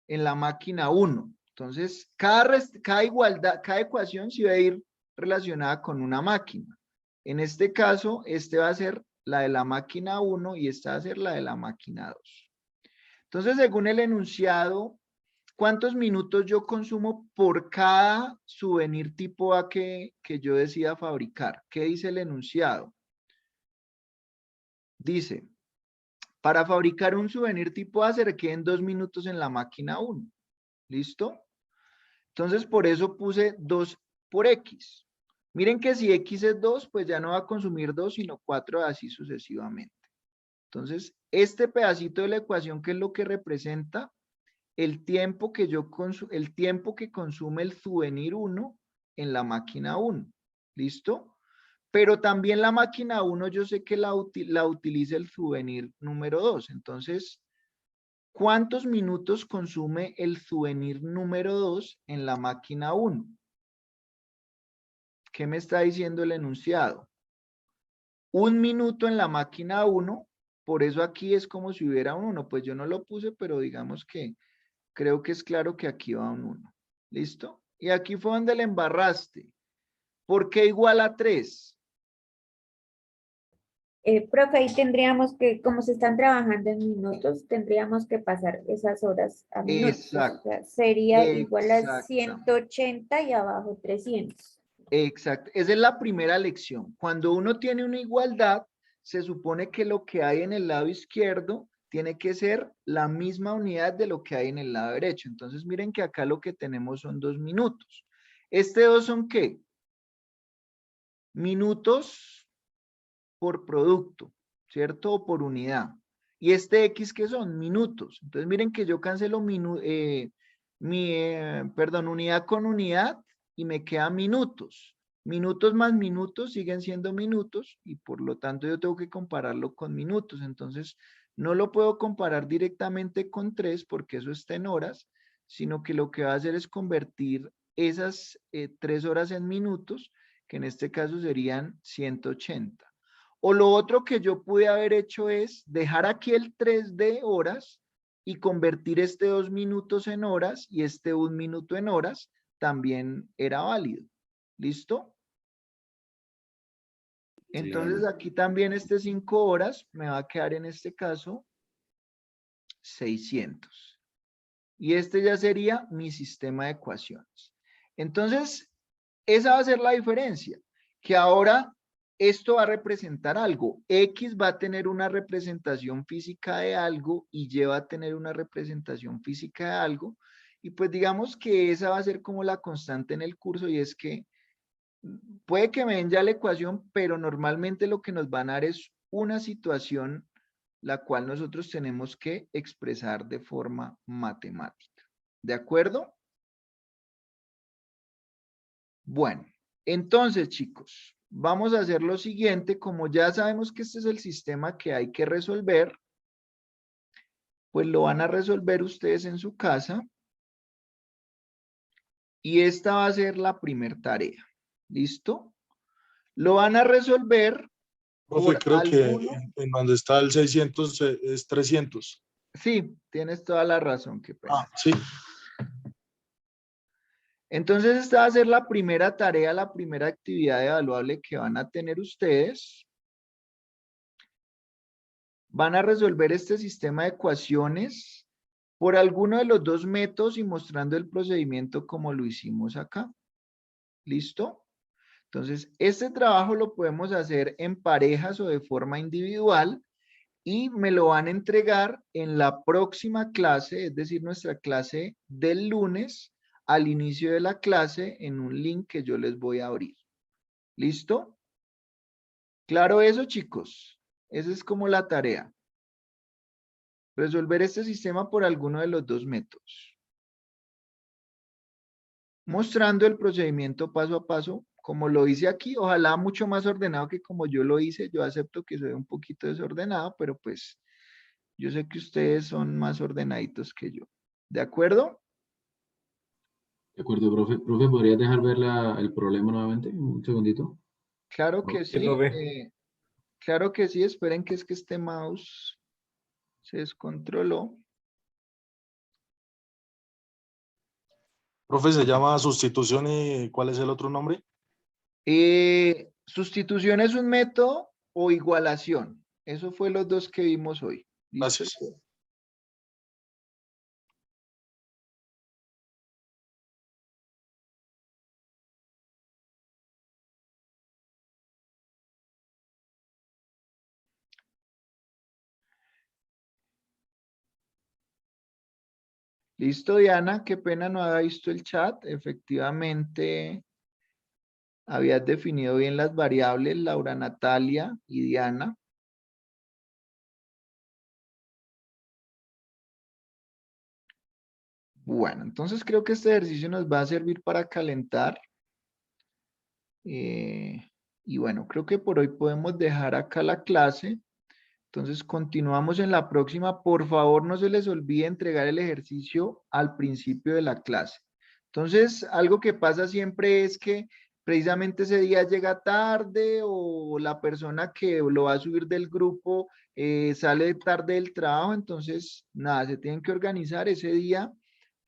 en la máquina 1? Entonces, cada igualdad, cada ecuación sí va a ir relacionada con una máquina. En este caso, este va a ser la de la máquina 1 y esta va a ser la de la máquina 2. Entonces, según el enunciado, ¿cuántos minutos yo consumo por cada souvenir tipo A que yo decida fabricar? ¿Qué dice el enunciado? Dice, para fabricar un souvenir tipo A se requieren 2 minutos en la máquina 1. ¿Listo? Entonces, por eso puse 2 por X. Miren que si X es 2, pues ya no va a consumir 2, sino 4, así sucesivamente. Entonces, este pedacito de la ecuación, ¿qué es lo que representa? El tiempo que consume el souvenir 1 en la máquina 1. ¿Listo? Pero también la máquina 1 yo sé que la utiliza el souvenir número 2. Entonces, ¿cuántos minutos consume el souvenir número 2 en la máquina 1? ¿Qué me está diciendo el enunciado? 1 minuto en la máquina 1, por eso aquí es como si hubiera un 1. Pues yo no lo puse, pero digamos que creo que es claro que aquí va un 1. ¿Listo? Y aquí fue donde le embarraste. ¿Por qué igual a 3? Profe, ahí tendríamos que, como se están trabajando en minutos, tendríamos que pasar esas horas a minutos. Exacto. O sea, sería igual a Exactamente. 180 y abajo 300. Exacto. Esa es la primera lección. Cuando uno tiene una igualdad, se supone que lo que hay en el lado izquierdo tiene que ser la misma unidad de lo que hay en el lado derecho. Entonces, miren que acá lo que tenemos son 2 minutos. ¿Este 2 son qué? Minutos por producto, ¿cierto? O por unidad. Y este X, ¿qué son? Minutos. Entonces, miren que yo cancelo unidad con unidad y me quedan minutos. Minutos más minutos siguen siendo minutos y por lo tanto yo tengo que compararlo con minutos. Entonces, no lo puedo comparar directamente con 3 porque eso está en horas, sino que lo que va a hacer es convertir esas 3 horas en minutos, que en este caso serían 180. O lo otro que yo pude haber hecho es dejar aquí el 3 de horas y convertir este 2 minutos en horas y este 1 minuto en horas, también era válido. ¿Listo? Entonces aquí también este 5 horas me va a quedar en este caso 600. Y este ya sería mi sistema de ecuaciones. Entonces, esa va a ser la diferencia, que ahora esto va a representar algo. X va a tener una representación física de algo y Y va a tener una representación física de algo. Y pues digamos que esa va a ser como la constante en el curso y es que puede que me den ya la ecuación, pero normalmente lo que nos van a dar es una situación la cual nosotros tenemos que expresar de forma matemática. ¿De acuerdo? Bueno, entonces chicos, vamos a hacer lo siguiente. Como ya sabemos que este es el sistema que hay que resolver, pues lo van a resolver ustedes en su casa. Y esta va a ser la primera tarea. ¿Listo? Lo van a resolver. Profe, creo que en donde está el 600 es 300. Sí, tienes toda la razón, qué pena. Ah, sí. Entonces esta va a ser la primera tarea, la primera actividad evaluable que van a tener ustedes. Van a resolver este sistema de ecuaciones por alguno de los 2 métodos y mostrando el procedimiento como lo hicimos acá. ¿Listo? Entonces, este trabajo lo podemos hacer en parejas o de forma individual y me lo van a entregar en la próxima clase, es decir, nuestra clase del lunes, al inicio de la clase en un link que yo les voy a abrir. ¿Listo? ¿Claro eso, chicos? Esa es como la tarea. Resolver este sistema por alguno de los 2 métodos. Mostrando el procedimiento paso a paso, como lo hice aquí, ojalá mucho más ordenado que como yo lo hice. Yo acepto que soy un poquito desordenado, pero pues yo sé que ustedes son más ordenaditos que yo. ¿De acuerdo? De acuerdo, profe. Profe, ¿podrías dejar ver el problema nuevamente? Un segundito. Claro que sí. ¿Quién lo ve? Claro que sí. Esperen que es que este mouse se descontroló. Profe, se llama sustitución y ¿cuál es el otro nombre? Sustitución es un método o igualación. Eso fue los 2 que vimos hoy. ¿Listo? Gracias. Listo, Diana, qué pena no había visto el chat. Efectivamente, habías definido bien las variables, Laura Natalia y Diana. Bueno, entonces creo que este ejercicio nos va a servir para calentar. Y bueno, creo que por hoy podemos dejar acá la clase. Entonces continuamos en la próxima. Por favor, no se les olvide entregar el ejercicio al principio de la clase. Entonces, algo que pasa siempre es que precisamente ese día llega tarde o la persona que lo va a subir del grupo sale tarde del trabajo. Entonces, nada, se tienen que organizar ese día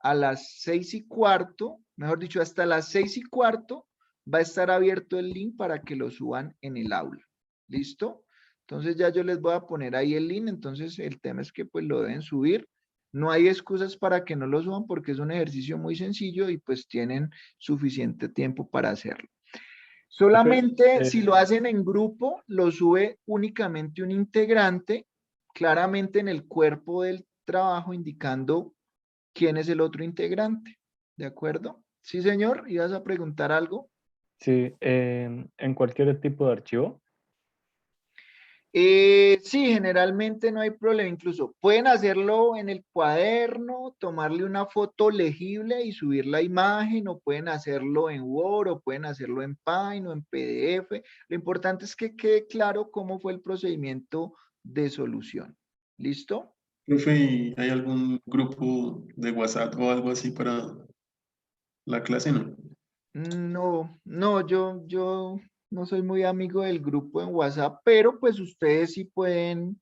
a las 6:15, mejor dicho, hasta las 6:15 va a estar abierto el link para que lo suban en el aula. ¿Listo? Entonces ya yo les voy a poner ahí el link, entonces el tema es que pues lo deben subir. No hay excusas para que no lo suban porque es un ejercicio muy sencillo y pues tienen suficiente tiempo para hacerlo. Solamente si lo hacen en grupo, lo sube únicamente un integrante, claramente en el cuerpo del trabajo indicando quién es el otro integrante. ¿De acuerdo? Sí, señor, ¿ibas a preguntar algo? Sí, en cualquier tipo de archivo. Sí, generalmente no hay problema. Incluso pueden hacerlo en el cuaderno, tomarle una foto legible y subir la imagen, o pueden hacerlo en Word, o pueden hacerlo en Paint o en PDF. Lo importante es que quede claro cómo fue el procedimiento de solución. ¿Listo? Profe, ¿y hay algún grupo de WhatsApp o algo así para la clase, no? No, yo no soy muy amigo del grupo en WhatsApp, pero pues ustedes sí pueden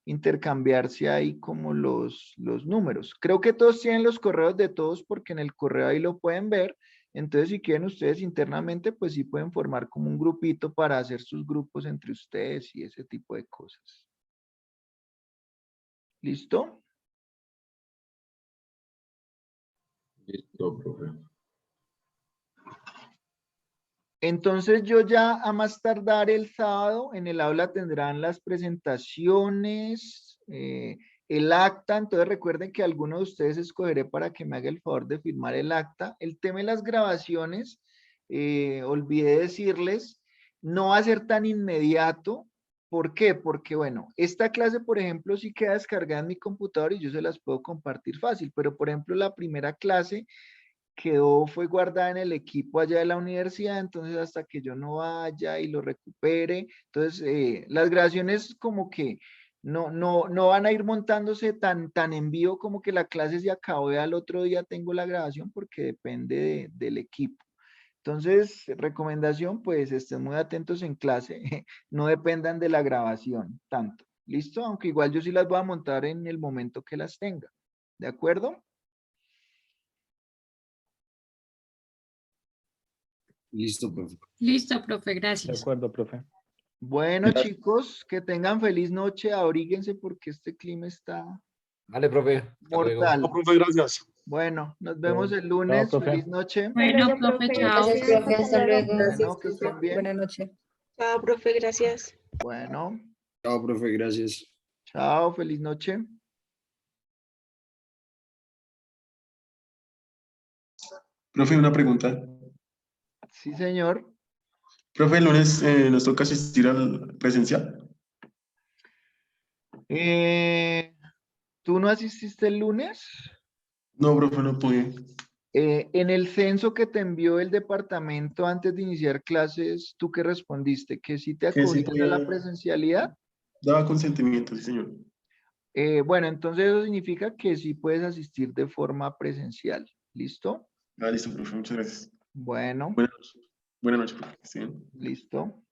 intercambiarse ahí como los números. Creo que todos tienen los correos de todos porque en el correo ahí lo pueden ver. Entonces, si quieren ustedes internamente, pues sí pueden formar como un grupito para hacer sus grupos entre ustedes y ese tipo de cosas. ¿Listo? Listo, profe. Entonces yo ya a más tardar el sábado en el aula tendrán las presentaciones, el acta. Entonces recuerden que alguno de ustedes escogeré para que me haga el favor de firmar el acta. El tema de las grabaciones, olvidé decirles, no va a ser tan inmediato. ¿Por qué? Porque bueno, esta clase por ejemplo sí queda descargada en mi computador y yo se las puedo compartir fácil, pero por ejemplo la primera clase fue guardada en el equipo allá de la universidad, entonces hasta que yo no vaya y lo recupere, entonces las grabaciones como que no van a ir montándose tan en vivo como que la clase se acabó y al otro día tengo la grabación porque depende del equipo. Entonces, recomendación, pues estén muy atentos en clase, no dependan de la grabación tanto, ¿listo? Aunque igual yo sí las voy a montar en el momento que las tenga, ¿de acuerdo? Listo, profe. Listo, profe, De gracias. acuerdo, profe. Bueno, chicos, que tengan feliz noche, abríguense porque este clima está Vale, profe. Hasta luego. mortal. No, profe, gracias. Bueno, nos vemos el Chao, lunes. profe. Feliz noche. Bueno, Bueno, profe, profe, chao. gracias. Profe, hasta Hasta luego. luego. Bueno, que estén bien. Buenas noches. Chao, profe, gracias. Bueno, Chao, profe, gracias. chao, feliz noche. Profe, una pregunta. Sí, señor. Profe, el lunes nos toca asistir al presencial. ¿Tú no asististe el lunes? No, profe, no pude. En el censo que te envió el departamento antes de iniciar clases, ¿tú qué respondiste? ¿Que sí te Que sí acogías a la podía. presencialidad? Daba consentimiento, sí, señor. Bueno, entonces eso significa que sí puedes asistir de forma presencial. ¿Listo? Ah, listo, profe, muchas gracias. Bueno, Buenas noches, profe. que esté bien. listo.